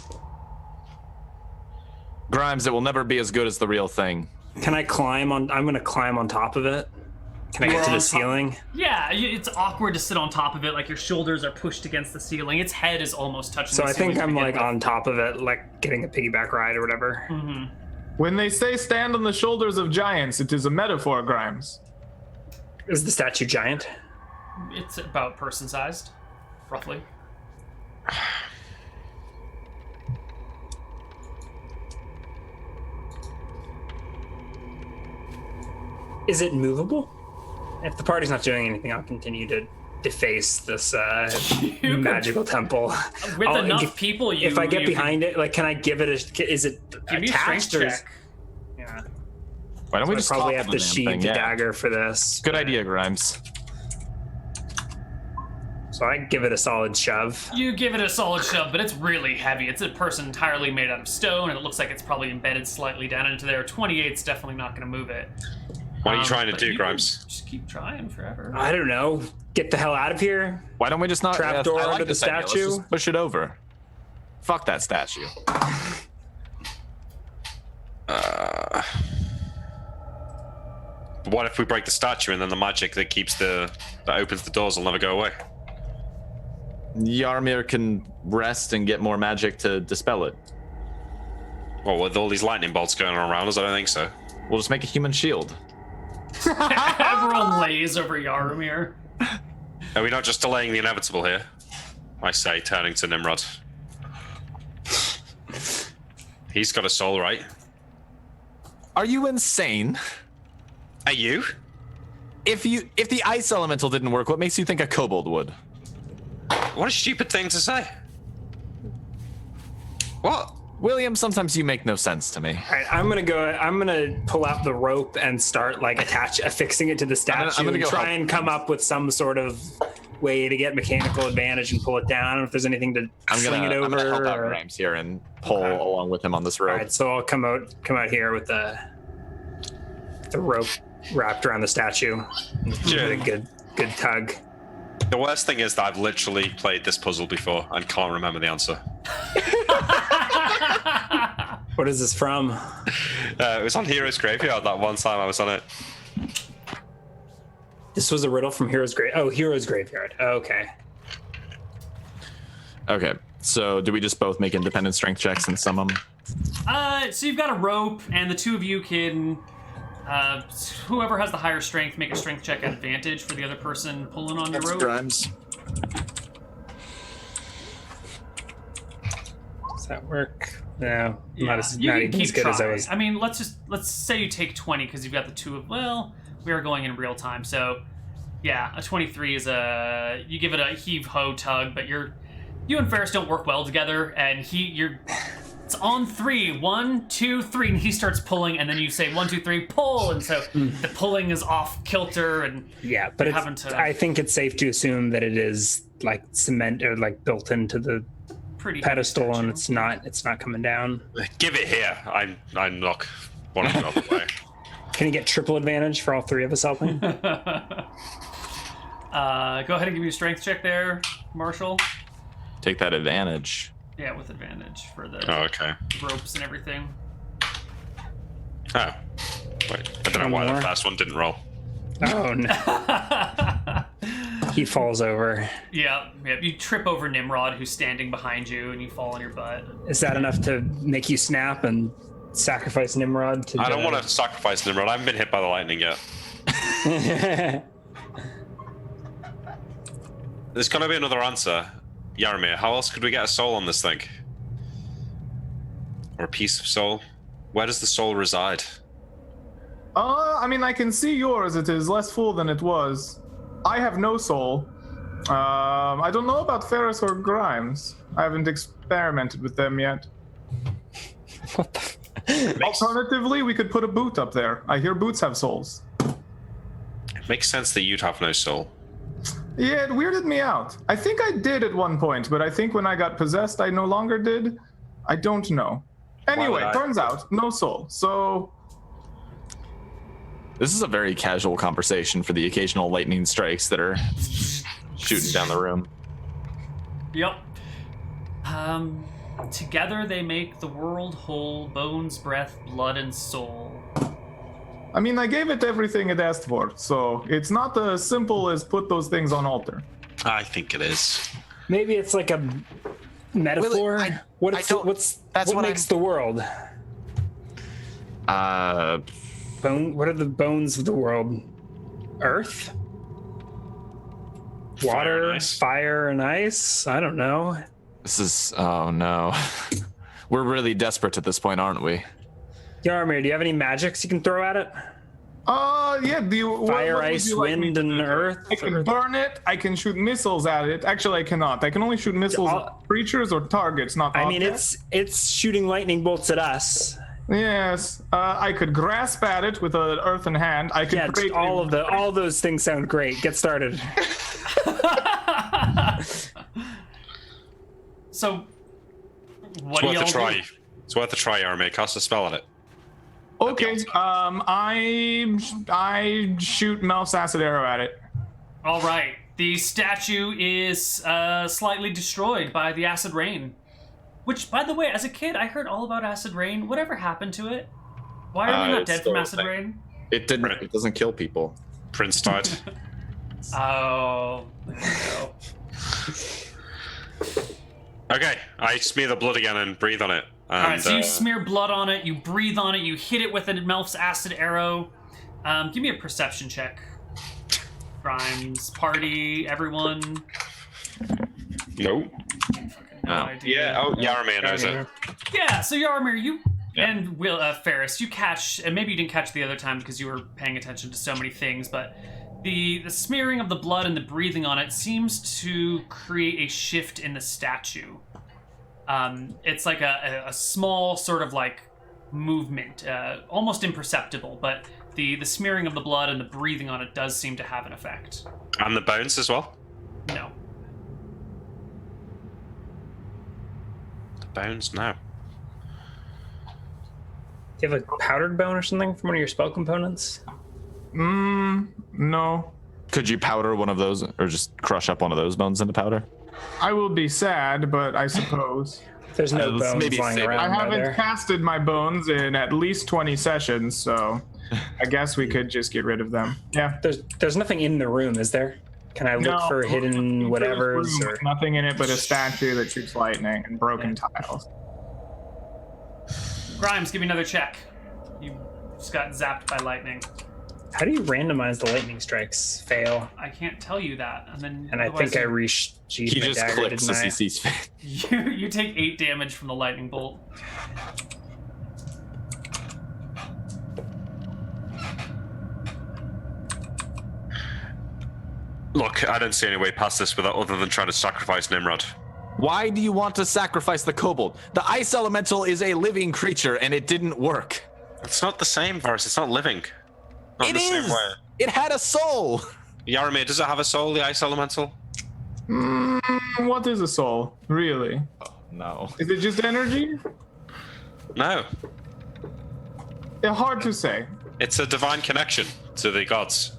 Grimes, it will never be as good as the real thing. Can I climb on? I'm going to climb on top of it. Can I get to the ceiling? Yeah, it's awkward to sit on top of it, like your shoulders are pushed against the ceiling. Its head is almost touching So the I ceiling. think I'm like on top of it, like getting a piggyback ride or whatever. Mm-hmm. When they say stand on the shoulders of giants, it is a metaphor, Grimes. Is the statue giant? It's about person-sized, roughly. Is it movable? If the party's not doing anything, I'll continue to deface this magical temple. With I'll enough people, if I get behind it, like, can I give it a? Is it give me a attached strength or? check. Yeah. Why don't we I just probably topple have to the damn sheathe thing? the Yeah. dagger for this. Good idea, Grimes. So I give it a solid shove. You give it a solid shove, but it's really heavy. It's a person entirely made out of stone, and it looks like it's probably embedded slightly down into there. 28's definitely not going to move it. What are you trying to But do, you Grimes? can Just keep trying forever. I don't know. Get the hell out of here. Why don't we just not Trapdoor I like under the this idea. Let's statue? just push it over. Fuck that statue. What if we break the statue and then the magic that opens the doors will never go away? Yarmir can rest and get more magic to dispel it. Well, with all these lightning bolts going on around us, I don't think so. We'll just make a human shield. Everyone lays over Yarmir. Are we not just delaying the inevitable here? I say, turning to Nimrod. He's got a soul, right? Are you insane? Are you? If the ice elemental didn't work, what makes you think a kobold would? What a stupid thing to say. What? William, sometimes you make no sense to me. All right, I'm gonna pull out the rope and start like affixing it to the statue. I'm gonna and go try help. and come up with some sort of way to get mechanical advantage and pull it down. I don't know if there's anything to sling it over. I'm gonna help out or- Grimes here and pull Okay. along with him on this All rope. right, so I'll come out here with the rope wrapped around the statue. Sure. With a good tug. The worst thing is that I've literally played this puzzle before and can't remember the answer. What is this from? It was on Heroes Graveyard that one time I was on it. This was a riddle from Heroes Graveyard. Oh, okay. Okay, so do we just both make independent strength checks and sum them? So you've got a rope, and the two of you can, whoever has the higher strength, make a strength check at advantage for the other person pulling on your rope. Grimes. Does that work? No, Yeah, not as, you not can even keep as good as I trying. was. I mean, let's say you take 20 because you've got the two of. Well, we are going in real time, so yeah, a 23 is a. You give it a heave ho tug, but you and Ferris don't work well together, and it's on 3. 1, 2, 3, and he starts pulling, and then you say 1, 2, 3, pull, and so the pulling is off kilter, and Yeah, but you're having to I think it's safe to assume that it is like cement or like built into the pretty pedestal, and statue. it's not coming down. Give it here. I knock one of them out of the way. Can you get triple advantage for all three of us helping? Go ahead and give me a strength check there, Marshall. Take that advantage. Yeah, with advantage for the Oh, okay. ropes and everything. Oh. Wait, I don't know why One the more. first one didn't roll. Oh no. He falls over. Yeah. You trip over Nimrod, who's standing behind you, and you fall on your butt. Is that enough to make you snap and sacrifice Nimrod to I don't want to sacrifice Nimrod. I haven't been hit by the lightning yet. There's got to be another answer. Yaramir, how else could we get a soul on this thing? Or a piece of soul? Where does the soul reside? I mean, I can see yours. It is less full than it was. I have no soul. I don't know about Ferris or Grimes. I haven't experimented with them yet. What the? Alternatively, we could put a boot up there. I hear boots have souls. It makes sense that you'd have no soul. Yeah, it weirded me out. I think I did at one point, but I think when I got possessed, I no longer did. I don't know. Anyway, turns out, no soul. So... This is a very casual conversation for the occasional lightning strikes that are shooting down the room. Yep. Together they make the world whole, bones, breath, blood, and soul. I mean, I gave it everything it asked for, so it's not as simple as put those things on altar. I think it is. Maybe it's like a metaphor. What makes the world? What are the bones of the world? Earth? Water, fire, and ice? I don't know. This is... Oh, no. We're really desperate at this point, aren't we? Yarmir, do you have any magics you can throw at it? Yeah. Fire, ice, wind, and earth? I can burn it. I can shoot missiles at it. Actually, I cannot. I can only shoot missiles at creatures or targets, not objects. I mean, it's shooting lightning bolts at us. Yes. I could grasp at it with an earthen hand. I could create all those things sound great. Get started. So, It's worth a try. It's worth a try, Yarmir. Cast a spell on it. Okay. I shoot Melf's acid arrow at it. all right. The statue is slightly destroyed by the acid rain. Which, by the way, as a kid, I heard all about acid rain. Whatever happened to it? Why are we not dead from acid rain? It didn't. It doesn't kill people. Prince died. Oh, there you go. Okay, I smear the blood again and breathe on it. And, All right, so you smear blood on it, you breathe on it, you hit it with a Melf's acid arrow. Give me a perception check. Grimes, party, everyone. No. No idea. Yeah. Oh, Yarmir knows it. Yeah. So Yarmir, you and Ferris, you catch, and maybe you didn't catch the other time because you were paying attention to so many things, but the smearing of the blood and the breathing on it seems to create a shift in the statue. It's like a small sort of like movement, almost imperceptible, but the smearing of the blood and the breathing on it does seem to have an effect. And the bones as well? No. The bones? No. Do you have a powdered bone or something from one of your spell components? No. Could you powder one of those, or just crush up one of those bones into powder? I will be sad, but I suppose. There's no bones maybe lying save it. around. I haven't there. casted my bones in at least 20 sessions, so I guess we could just get rid of them. Yeah. There's nothing in the room, is there? Can I look for hidden whatevers? Or... Nothing in it but a statue that shoots lightning and broken tiles. Grimes, give me another check. You just got zapped by lightning. How do you randomize the lightning strikes? Fail. I can't tell you that. And I think I re-sheathed He my just dagger, clicks didn't as I? he sees fit. You take 8 damage from the lightning bolt. Look, I don't see any way past this without other than trying to sacrifice Nimrod. Why do you want to sacrifice the kobold? The ice elemental is a living creature, and it didn't work. It's not the same, Varus. It's not living. Not It the same is. way. It had a soul. Yarmir, does it have a soul, the ice elemental? What is a soul, really? No. Is it just energy? No. Yeah, hard to say. It's a divine connection to the gods.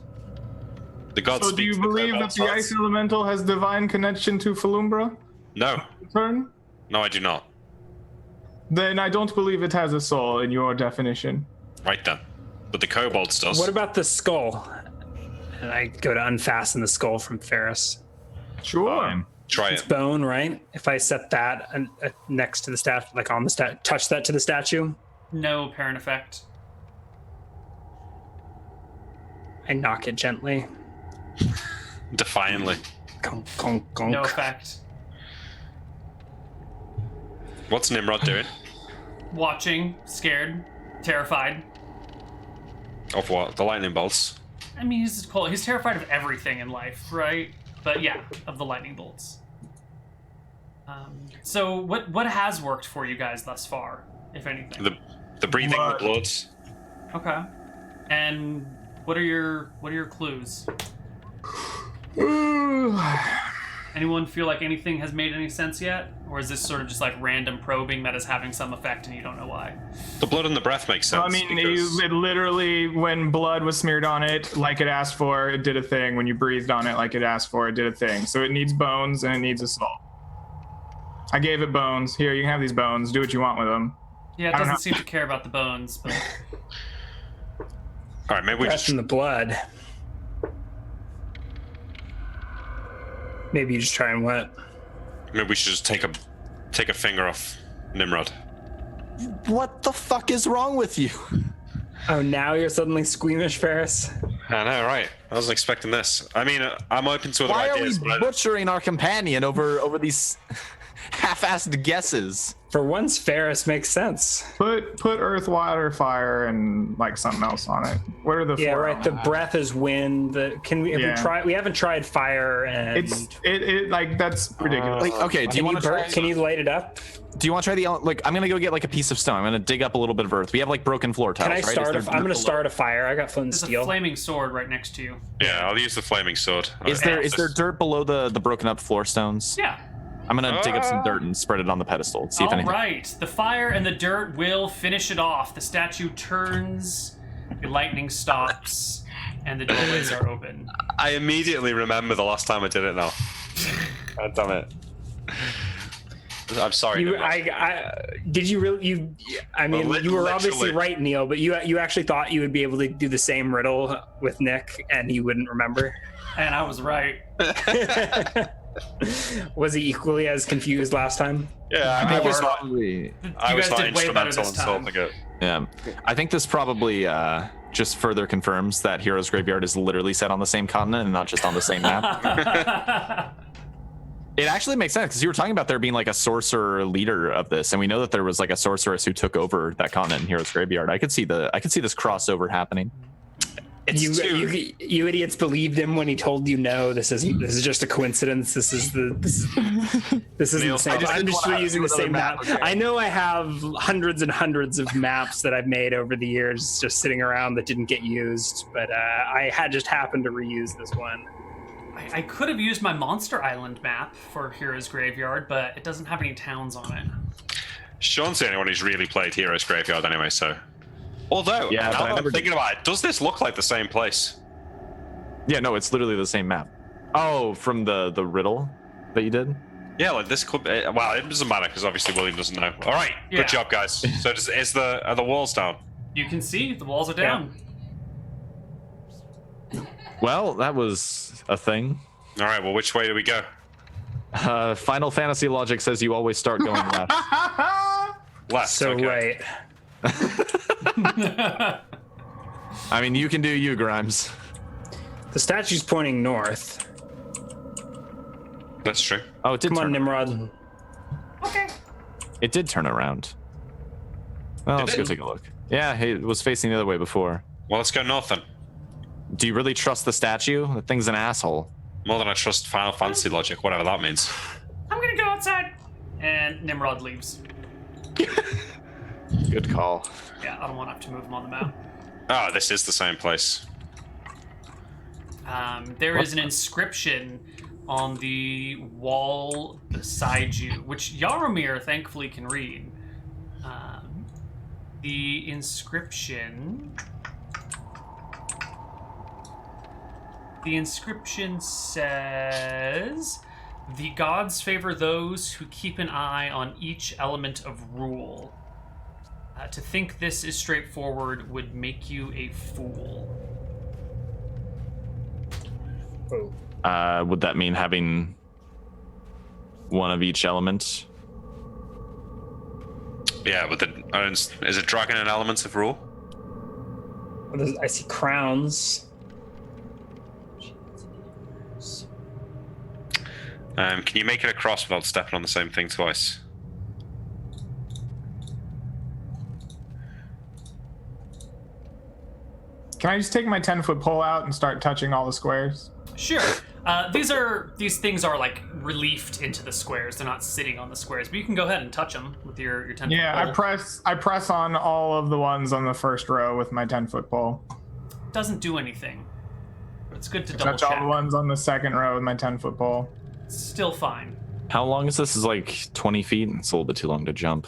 The gods So do you speak to the believe that gods' the hearts. ice elemental has divine connection to Falumbra? No. Turn? No, I do not. Then I don't believe it has a soul in your definition. Right then. But the kobolds does. What about the skull? And I go to unfasten the skull from Ferris. Sure. Try It's it. bone, right? If I set that next to the statue, like on the touch that to the statue, No apparent effect. I knock it gently. Defiantly. Conk, conk, conk. No effect. What's Nimrod doing? Watching, scared, terrified. Of what? The lightning bolts? I mean, he's terrified of everything in life, right? But yeah, of the lightning bolts. So what has worked for you guys thus far, if anything? The breathing, the blood. Okay. And what are your clues? Anyone feel like anything has made any sense yet? Or is this sort of just like random probing that is having some effect and you don't know why? The blood and the breath makes sense. I mean, because... it literally, when blood was smeared on it, like it asked for, it did a thing. When you breathed on it, like it asked for, it did a thing. So it needs bones and it needs a soul. I gave it bones. Here, you can have these bones. Do what you want with them. Yeah, it doesn't seem to care about the bones. But... All right, maybe we just in the blood. Maybe you just try and what? Maybe we should just take a finger off Nimrod. What the fuck is wrong with you? Oh, now you're suddenly squeamish, Ferris? I know, right? I wasn't expecting this. I mean, I'm open to other Why ideas. are we butchering our companion over these half-assed guesses? For once, Ferris makes sense. Put earth, water, fire, and like something else on it. What are the Yeah, four? right. The breath is wind. We try? We haven't tried fire, and It like that's ridiculous. Like, okay, do you want to try? Can you light it up? Do you want to try the like? I'm gonna go get like a piece of stone. I'm gonna dig up a little bit of earth. We have like broken floor tiles. Can I right? start? I'm gonna start a fire. I got flint and There's steel. a flaming sword right next to you. Yeah, I'll use the flaming sword. Is there dirt below the broken up floor stones? Yeah. I'm gonna dig up some dirt and spread it on the pedestal. See if All anything. right. The fire and the dirt will finish it off. The statue turns, the lightning stops, and the doorways are open. I immediately remember the last time I did it now. God damn it. I'm sorry. Did you really? I mean, Well, you were obviously literally. right, Neal. But you actually thought you would be able to do the same riddle with Nick, and he wouldn't remember. And I was right. Was he equally as confused last time? Yeah, I was not. You I was guys not did way better instrumental this in time. solving it. Yeah, I think this probably just further confirms that Heroes Graveyard is literally set on the same continent and not just on the same map. It actually makes sense because you were talking about there being like a sorcerer leader of this, and we know that there was like a sorceress who took over that continent in Heroes Graveyard. I could see this crossover happening. You idiots believed him when he told you no. This is just a coincidence. This is the same. I'm just reusing the same map. I know I have hundreds and hundreds of maps that I've made over the years just sitting around that didn't get used, but I had just happened to reuse this one. I could have used my Monster Island map for Heroes Graveyard, but it doesn't have any towns on it. Sean's the only one who's really played Heroes Graveyard anyway, so. Although, Yeah, now but I that never I'm thinking about it, does this look like the same place? Yeah, no, it's literally the same map. Oh, from the riddle that you did? Yeah, like this could. Well, it doesn't matter because obviously William doesn't know. All right, Yeah. good job, guys. So, are the walls down? You can see the walls are down. Well, that was a thing. All right. Well, which way do we go? Final Fantasy logic says you always start going left. Left. So okay. right. I mean, you can do you, Grimes. The statue's pointing north. That's true. Oh, it did Come on, turn. Nimrod. Okay. It did turn around. Well, let's go take a look. Yeah, it was facing the other way before. Well, let's go north then. Do you really trust the statue? The thing's an asshole. More than I trust Final Fantasy logic, whatever that means. I'm gonna go outside. And Nimrod leaves. Good call. Yeah, I don't want to have to move him on the map. Oh, this is the same place. There is an inscription on the wall beside you, which Yaromir thankfully can read. The inscription says, "The gods favor those who keep an eye on each element of rule. To think this is straightforward would make you a fool." Would that mean having one of each element? Yeah, but is it dragon and elements of rule? I see crowns. Can you make it a cross without stepping on the same thing twice? Can I just take my 10-foot pole out and start touching all the squares? Sure. These things are like reliefed into the squares. They're not sitting on the squares, but you can go ahead and touch them with your 10-foot Yeah, pole. I press on all of the ones on the first row with my 10-foot pole. Doesn't do anything. But it's good to double Touch all check. the ones on the second row with my 10-foot pole. Still fine. How long is this? Is like 20 feet? It's a little bit too long to jump.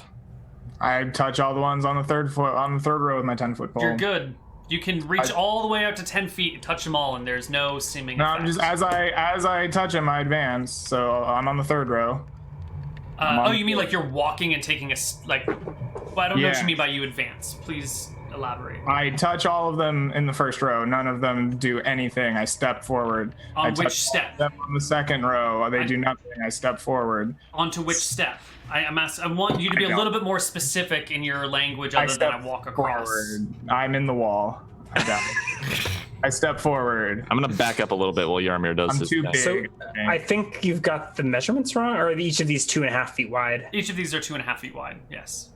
I touch all the ones on the third row with my 10-foot pole. You're good. You can reach all the way out to 10 feet and touch them all, and there's no seeming No, effect. I'm just as I touch them, I advance. So I'm on the third row. Oh, you mean like you're walking and taking like? Well, I don't know what Yeah. you mean by you advance. Please elaborate. I touch all of them in the first row. None of them do anything. I step forward. I On touch which step? them on the second row. They do nothing. I step forward. Onto which step? I want you to be a little bit more specific in your language other than I walk across. Forward. I'm in the wall. I got it. I step forward. I'm gonna back up a little bit while Yarmir does I'm his too thing. big. So Okay. I think you've got the measurements wrong, or are each of these 2.5 feet wide? Each of these are 2.5 feet wide. Yes.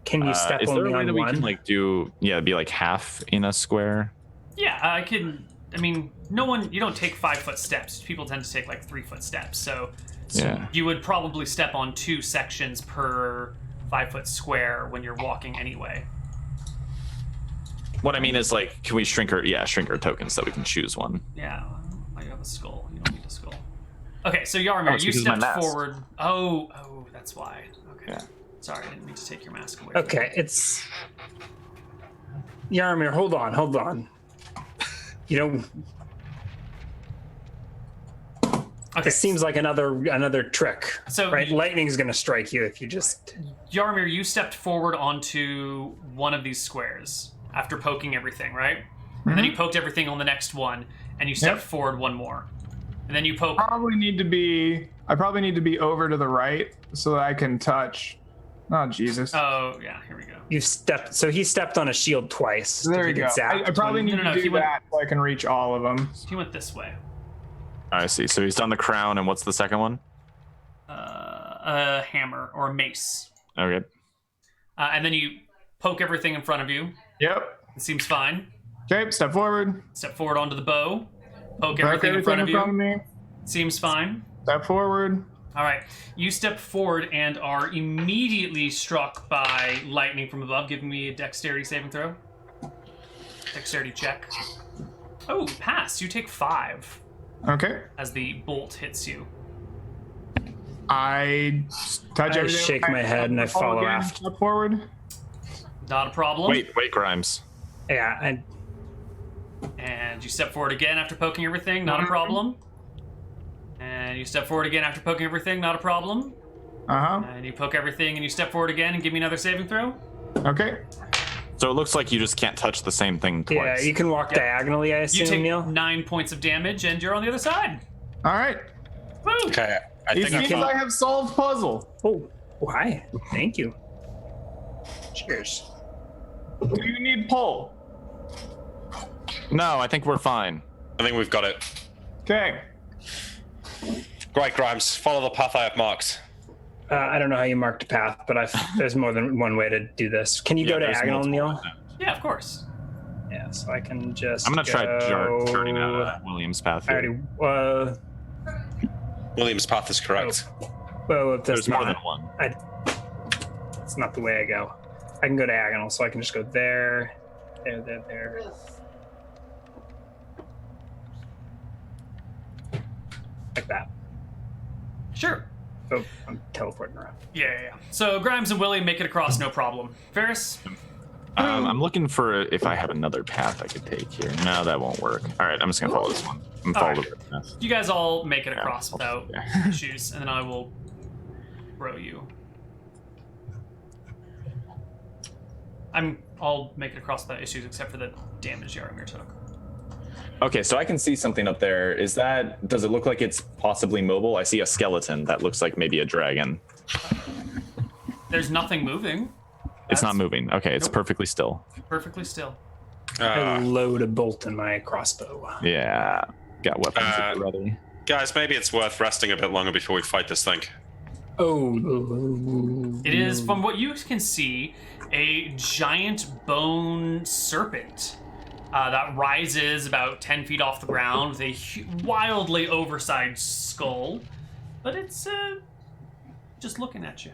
Can you step is there only a way on that we one? can like do be like half in a square? Yeah, I can. I mean, you don't take 5-foot steps. People tend to take like 3-foot steps. So Yeah. you would probably step on 2 sections per 5-foot square when you're walking anyway. What I mean is like, can we shrink our tokens so we can choose one? Yeah, I have a skull. You don't need a skull. Okay, so Oh, Yarmir, it's you because of my stepped mask. forward. Oh, that's why. Okay. Yeah. Sorry, I didn't mean to take your mask away. Okay, it's Yarmir. Hold on. You know, Okay. this seems like another trick. So right, lightning's gonna strike you if you just. Yarmir, you stepped forward onto one of these squares after poking everything, right? And then you poked everything on the next one, and you stepped Yep. forward one more. And then you poke. I probably need to be over to the right so that I can touch. Oh Jesus! Oh, yeah, here we go. You stepped. So he stepped on a shield twice. There Did you he go. get zapped? I probably need No, to he do went- that so I can reach all of them. He went this way. I see. So he's done the crown, and what's the second one? A hammer or a mace. Okay. And then you poke everything in front of you. Yep. It seems fine. Okay. Step forward. Step forward onto the bow. Poke Poke everything in front of you. me. Seems fine. Step forward. All right. You step forward and are immediately struck by lightning from above. Give me a dexterity saving throw. Dexterity check. Oh, pass. You take 5 Okay. as the bolt hits you. I touch I everything. shake my head and I follow again. after. Step forward. Not a problem. Wait, Grimes. Yeah, And you step forward again after poking everything. Not a problem. And you step forward again after poking everything. Not a problem. And you poke everything and you step forward again and give me another saving throw. Okay. So it looks like you just can't touch the same thing twice. yeah. You can walk diagonally, I You assume, take Neal. 9 points of damage and you're on the other side. All right. Woo! Okay, I It think seems I have solved puzzle. Oh, why? Thank you. Cheers. Do you need pull? No, I think we're fine. we've got it. Okay. Right, Grimes, follow the path I have marked. I don't know how you marked a path, but there's more than one way to do this. Can you go there's diagonal, multiple Neal? Yeah, of course. Yeah, so I can just. I'm gonna try go... charting William's path I here. already. William's path is correct. Well, if There's that's more not, than one. That's not the way I go. I can go diagonal, so I can just go there, there. Like that. Sure. So I'm teleporting around. Yeah. So Grimes and Willie make it across, no problem. Ferris? I'm looking for if I have another path I could take here. No, that won't work. All right, I'm just gonna follow this one. I'm All follow right. the path. You guys all make it across Yeah. without Yeah. issues, and then I will row you. I'll make it across without issues except for the damage Yarmir took. Okay, so I can see something up there. Does it look like it's possibly mobile? I see a skeleton that looks like maybe a dragon. There's nothing moving. It's not moving. Okay, it's Nope. perfectly still. Perfectly still. I load a bolt in my crossbow. Yeah, got weapons at the ready. Guys, maybe it's worth resting a bit longer before we fight this thing. Oh. It is, from what you can see, a giant bone serpent that rises about 10 feet off the ground with a wildly oversized skull. But it's just looking at you.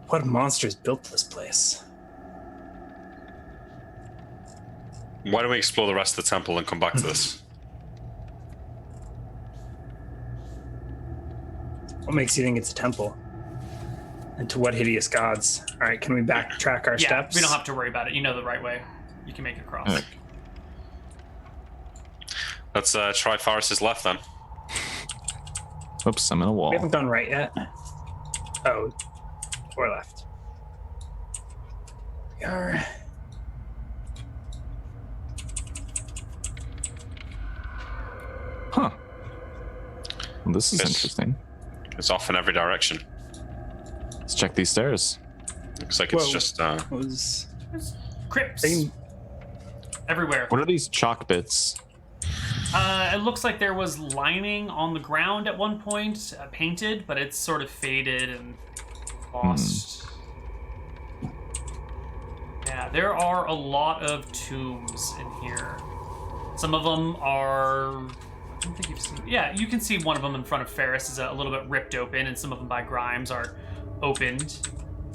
What monsters built this place? Why don't we explore the rest of the temple and come back to this? What makes you think it's a temple? And to what hideous gods? All right, can we backtrack our steps? We don't have to worry about it. You know the right way. You can make it across. Okay. Let's try Forrest's left then. Oops, I'm in a wall. We haven't gone right yet. Oh, or left. We are. Huh. Well, this is Yes. interesting. It's off in every direction. Let's check these stairs. Looks like it's Whoa. just Was Crypts everywhere. What are these chalk bits? It looks like there was lining on the ground at one point, painted, but it's sort of faded and lost. Yeah, there are a lot of tombs in here. Some of them are... I don't think you've seen... Yeah, you can see one of them in front of Ferris is a little bit ripped open, and some of them by Grimes are opened.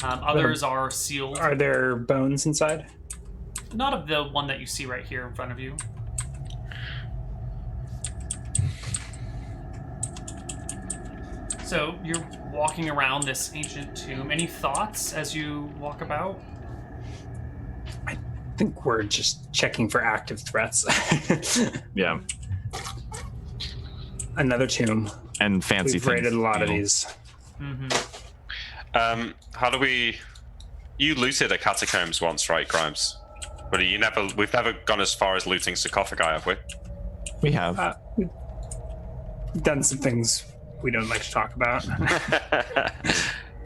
Others are sealed. Are there bones inside? Not of the one that you see right here in front of you. So you're walking around this ancient tomb. Any thoughts as you walk about? I think we're just checking for active threats. Yeah. Another tomb. And fancy We've things. raided a lot of you know. these. how do we... You looted a catacombs once, right, Grimes? But we've never gone as far as looting sarcophagi, have we? We have. We've done some things we don't like to talk about.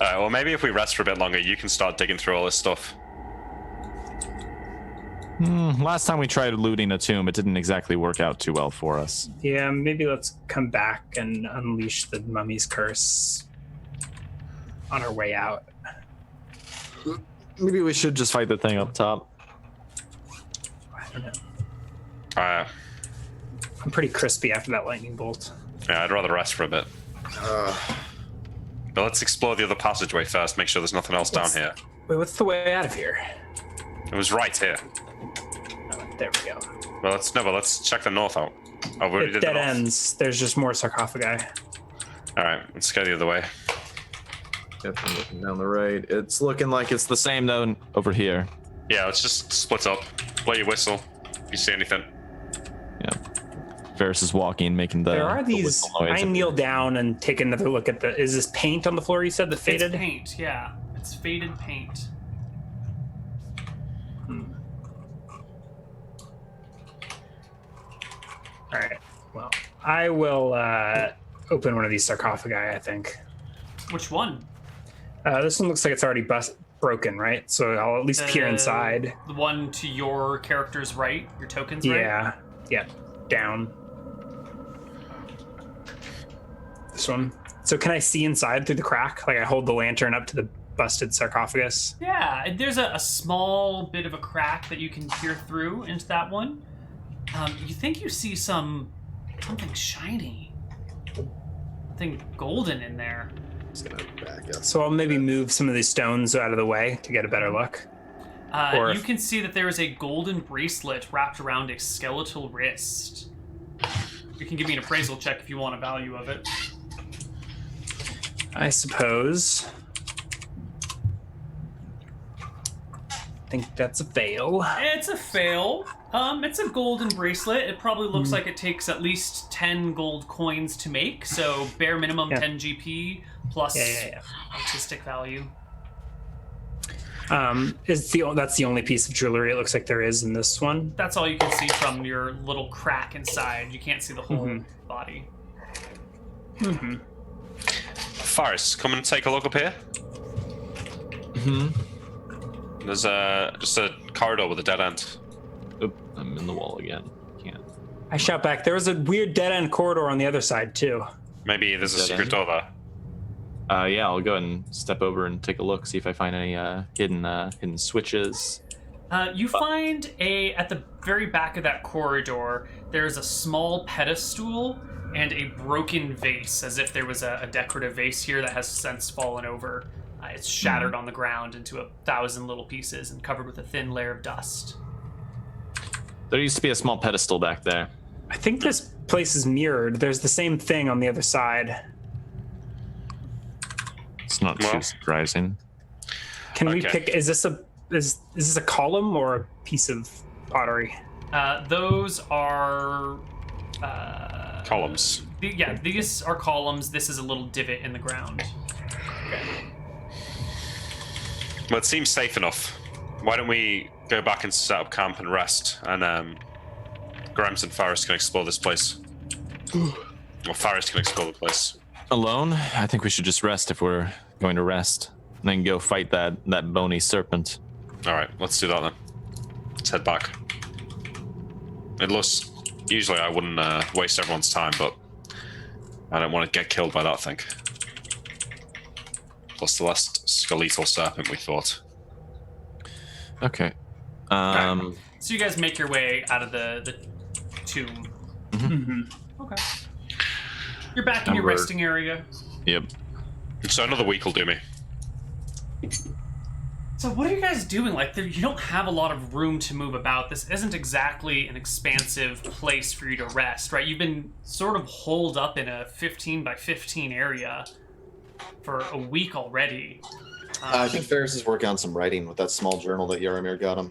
Well, maybe if we rest for a bit longer, you can start digging through all this stuff. Last time we tried looting a tomb, it didn't exactly work out too well for us. Yeah, maybe let's come back and unleash the mummy's curse on our way out. Maybe we should just fight the thing up top. I don't know. I'm pretty crispy after that lightning bolt. Yeah, I'd rather rest for a bit. But let's explore the other passageway first, make sure there's nothing else down here. Wait, what's the way out of here? It was right here. Oh, there we go. Well, let's check the north out. Oh, we already It did the dead north. ends. There's just more sarcophagi. All right, let's go the other way. Yep, I'm looking down the right. It's looking like it's the same though over here. Yeah, let's just split up. Blow your whistle if you see anything. Yeah. Ferris is walking, making the. There are the these. whistle noise. I kneel down and take another look at the. Is this paint on the floor? You said the faded. It's paint, yeah. It's faded paint. All right. Well, I will open one of these sarcophagi. I think Which one? this one looks like it's already broken, right? So I'll at least peer inside. The one to your character's right, your token's right? Yeah. Yeah. Down. This one. So can I see inside through the crack? Like I hold the lantern up to the busted sarcophagus. Yeah, there's a small bit of a crack that you can peer through into that one. You think you see something shiny, something golden in there. Just gonna back up. So I'll maybe move some of these stones out of the way to get a better look. Or You if- can see that there is a golden bracelet wrapped around a skeletal wrist. You can give me an appraisal check if you want a value of it. I suppose. I think that's a fail. It's a fail. It's a golden bracelet. It probably looks like it takes at least 10 gold coins to make, so bare minimum Yeah. 10 GP plus Yeah. artistic value. That's the only piece of jewelry it looks like there is in this one. That's all you can see from your little crack inside. You can't see the whole body. Forrest, come and take a look up here. There's just a corridor with a dead end. Oop, I'm in the wall again. Can't. I shout back. There was a weird dead end corridor on the other side too. Maybe there's a Dead secret end? door there. Yeah, I'll go ahead and step over and take a look, see if I find any hidden switches. You find at the very back of that corridor, there's a small pedestal and a broken vase, as if there was a decorative vase here that has since fallen over. It's shattered on the ground into 1,000 little pieces and covered with a thin layer of dust. There used to be a small pedestal back there. I think this place is mirrored. There's the same thing on the other side. It's not too surprising. Can we pick? Is this a column or a piece of pottery? Those are columns. These are columns. This is a little divot in the ground. Okay. Well, it seems safe enough. Why don't we go back and set up camp and rest, and Grimes and Faris can explore this place. Or Faris can explore the place. Alone? I think we should just rest if we're going to rest. And then go fight that bony serpent. Alright, let's do that then. Let's head back. It looks... Usually I wouldn't waste everyone's time, but I don't want to get killed by that thing. Plus the last skeletal serpent we thought. Okay. So you guys make your way out of the tomb. Okay. You're back in your resting area. Yep. So another week will do me. So what are you guys doing? Like, you don't have a lot of room to move about. This isn't exactly an expansive place for you to rest, right? You've been sort of holed up in a 15 by 15 area for a week already. I think Ferris is working on some writing with that small journal that Yaramir got him.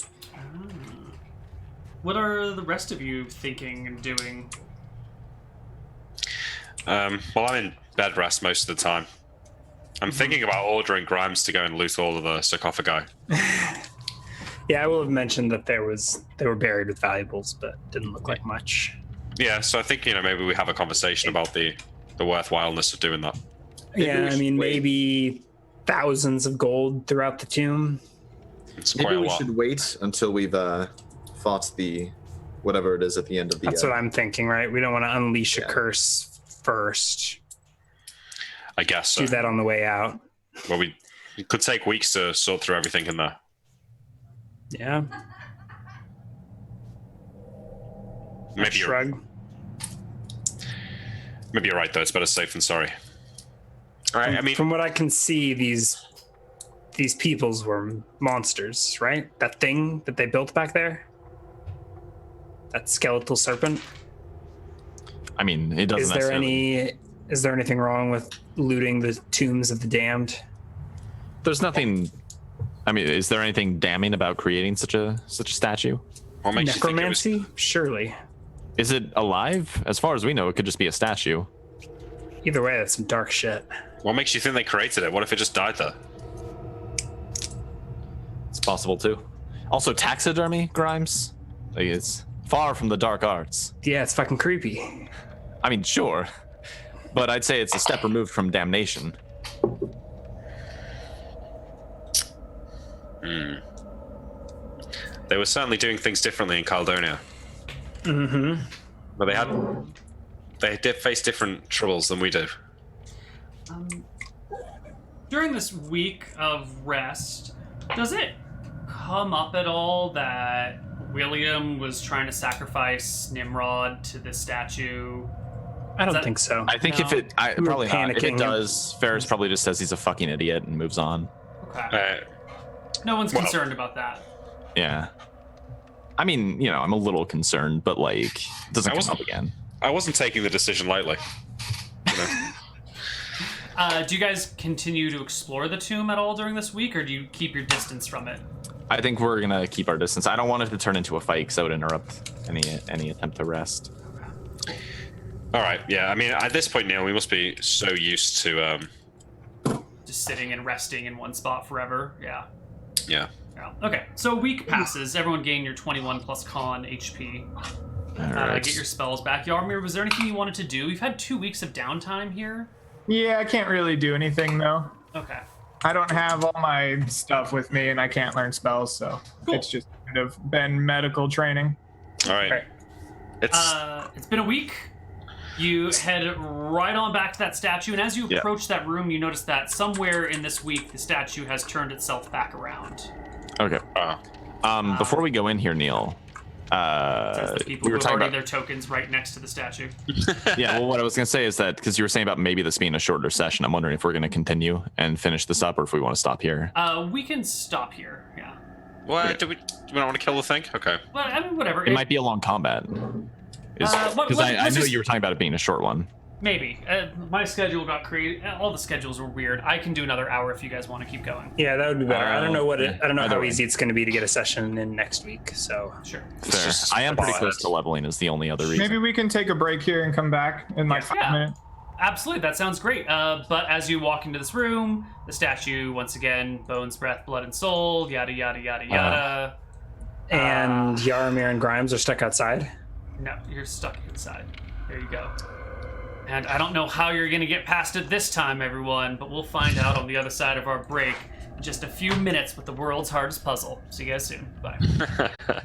What are the rest of you thinking and doing? Well, I'm in bed rest most of the time. I'm thinking about ordering Grimes to go and loot all of the sarcophagi. Yeah, I will have mentioned that they were buried with valuables, but didn't look like much. Yeah, so I think, maybe we have a conversation about the worthwhileness of doing that. Yeah, I mean, maybe thousands of gold throughout the tomb. It's quite Maybe a we lot. should wait until we've fought the whatever it is at the end of the. That's what I'm thinking, right? We don't want to unleash a curse first. I guess so. Do that on the way out. Well, it could take weeks to sort through everything in there. Yeah. Maybe Shrug. Maybe you're right, though. It's better safe than sorry. All right. I mean, from what I can see, these peoples were monsters, right? That thing that they built back there, that skeletal serpent. I mean, it doesn't. Is there anything wrong with looting the tombs of the damned? There's nothing. I mean, is there anything damning about creating such a statue? what makes Necromancy? you think it was... Surely. Is it alive? As far as we know, it could just be a statue. Either way, that's some dark shit. What makes you think they created it? What if it just died there? It's possible too. Also, taxidermy, Grimes. Like, it's far from the dark arts. Yeah, it's fucking creepy. I mean, sure, but I'd say it's a step removed from damnation. They were certainly doing things differently in Caledonia. But they did face different troubles than we do. During this week of rest, does it come up at all that William was trying to sacrifice Nimrod to the statue? I don't think so. I think No. if it probably not. If panicking. it does, Ferris probably just says he's a fucking idiot and moves on. Okay. No one's concerned about that. Yeah. I mean, I'm a little concerned, but like, it doesn't come up again. I wasn't taking the decision lightly. Do you guys continue to explore the tomb at all during this week, or do you keep your distance from it? I think we're gonna keep our distance. I don't want it to turn into a fight, because that would interrupt any attempt to rest. All right. Yeah. I mean, at this point, Neal, we must be so used to. Just sitting and resting in one spot forever. Yeah. Yeah. Okay, so a week passes. Everyone gain your 21 plus con HP. All right. Get your spells back. Yarmir, was there anything you wanted to do? We've had 2 weeks of downtime here. Yeah, I can't really do anything though. Okay. I don't have all my stuff with me, and I can't learn spells, so it's just kind of been medical training. All right. Okay. It's It's been a week. You head right on back to that statue, and as you approach that room, you notice that somewhere in this week, the statue has turned itself back around. Okay. Before we go in here, Neal, the people we were who talking already about their tokens right next to the statue. Yeah, well, what I was going to say is that because you were saying about maybe this being a shorter session, I'm wondering if we're going to continue and finish this up, or if we want to stop here. We can stop here. Yeah. What? Do we not want to kill the thing? Okay. Well, I mean, whatever. It might be a long combat. Because I know you were talking about it being a short one. Maybe. My schedule got created. All the schedules were weird. I can do another hour if you guys want to keep going. Yeah, that would be better. I don't know I don't know Either how way. easy it's going to be to get a session in next week. So Sure. Fair. I am pretty close to leveling is the only other reason. Maybe we can take a break here and come back in like 5 minutes. Absolutely, that sounds great. But as you walk into this room, the statue, once again, bones, breath, blood, and soul, yada, yada, yada, yada. And Yaramir and Grimes are stuck outside. No, you're stuck inside. There you go. And I don't know how you're going to get past it this time, everyone, but we'll find out on the other side of our break in just a few minutes with the world's hardest puzzle. See you guys soon. Bye.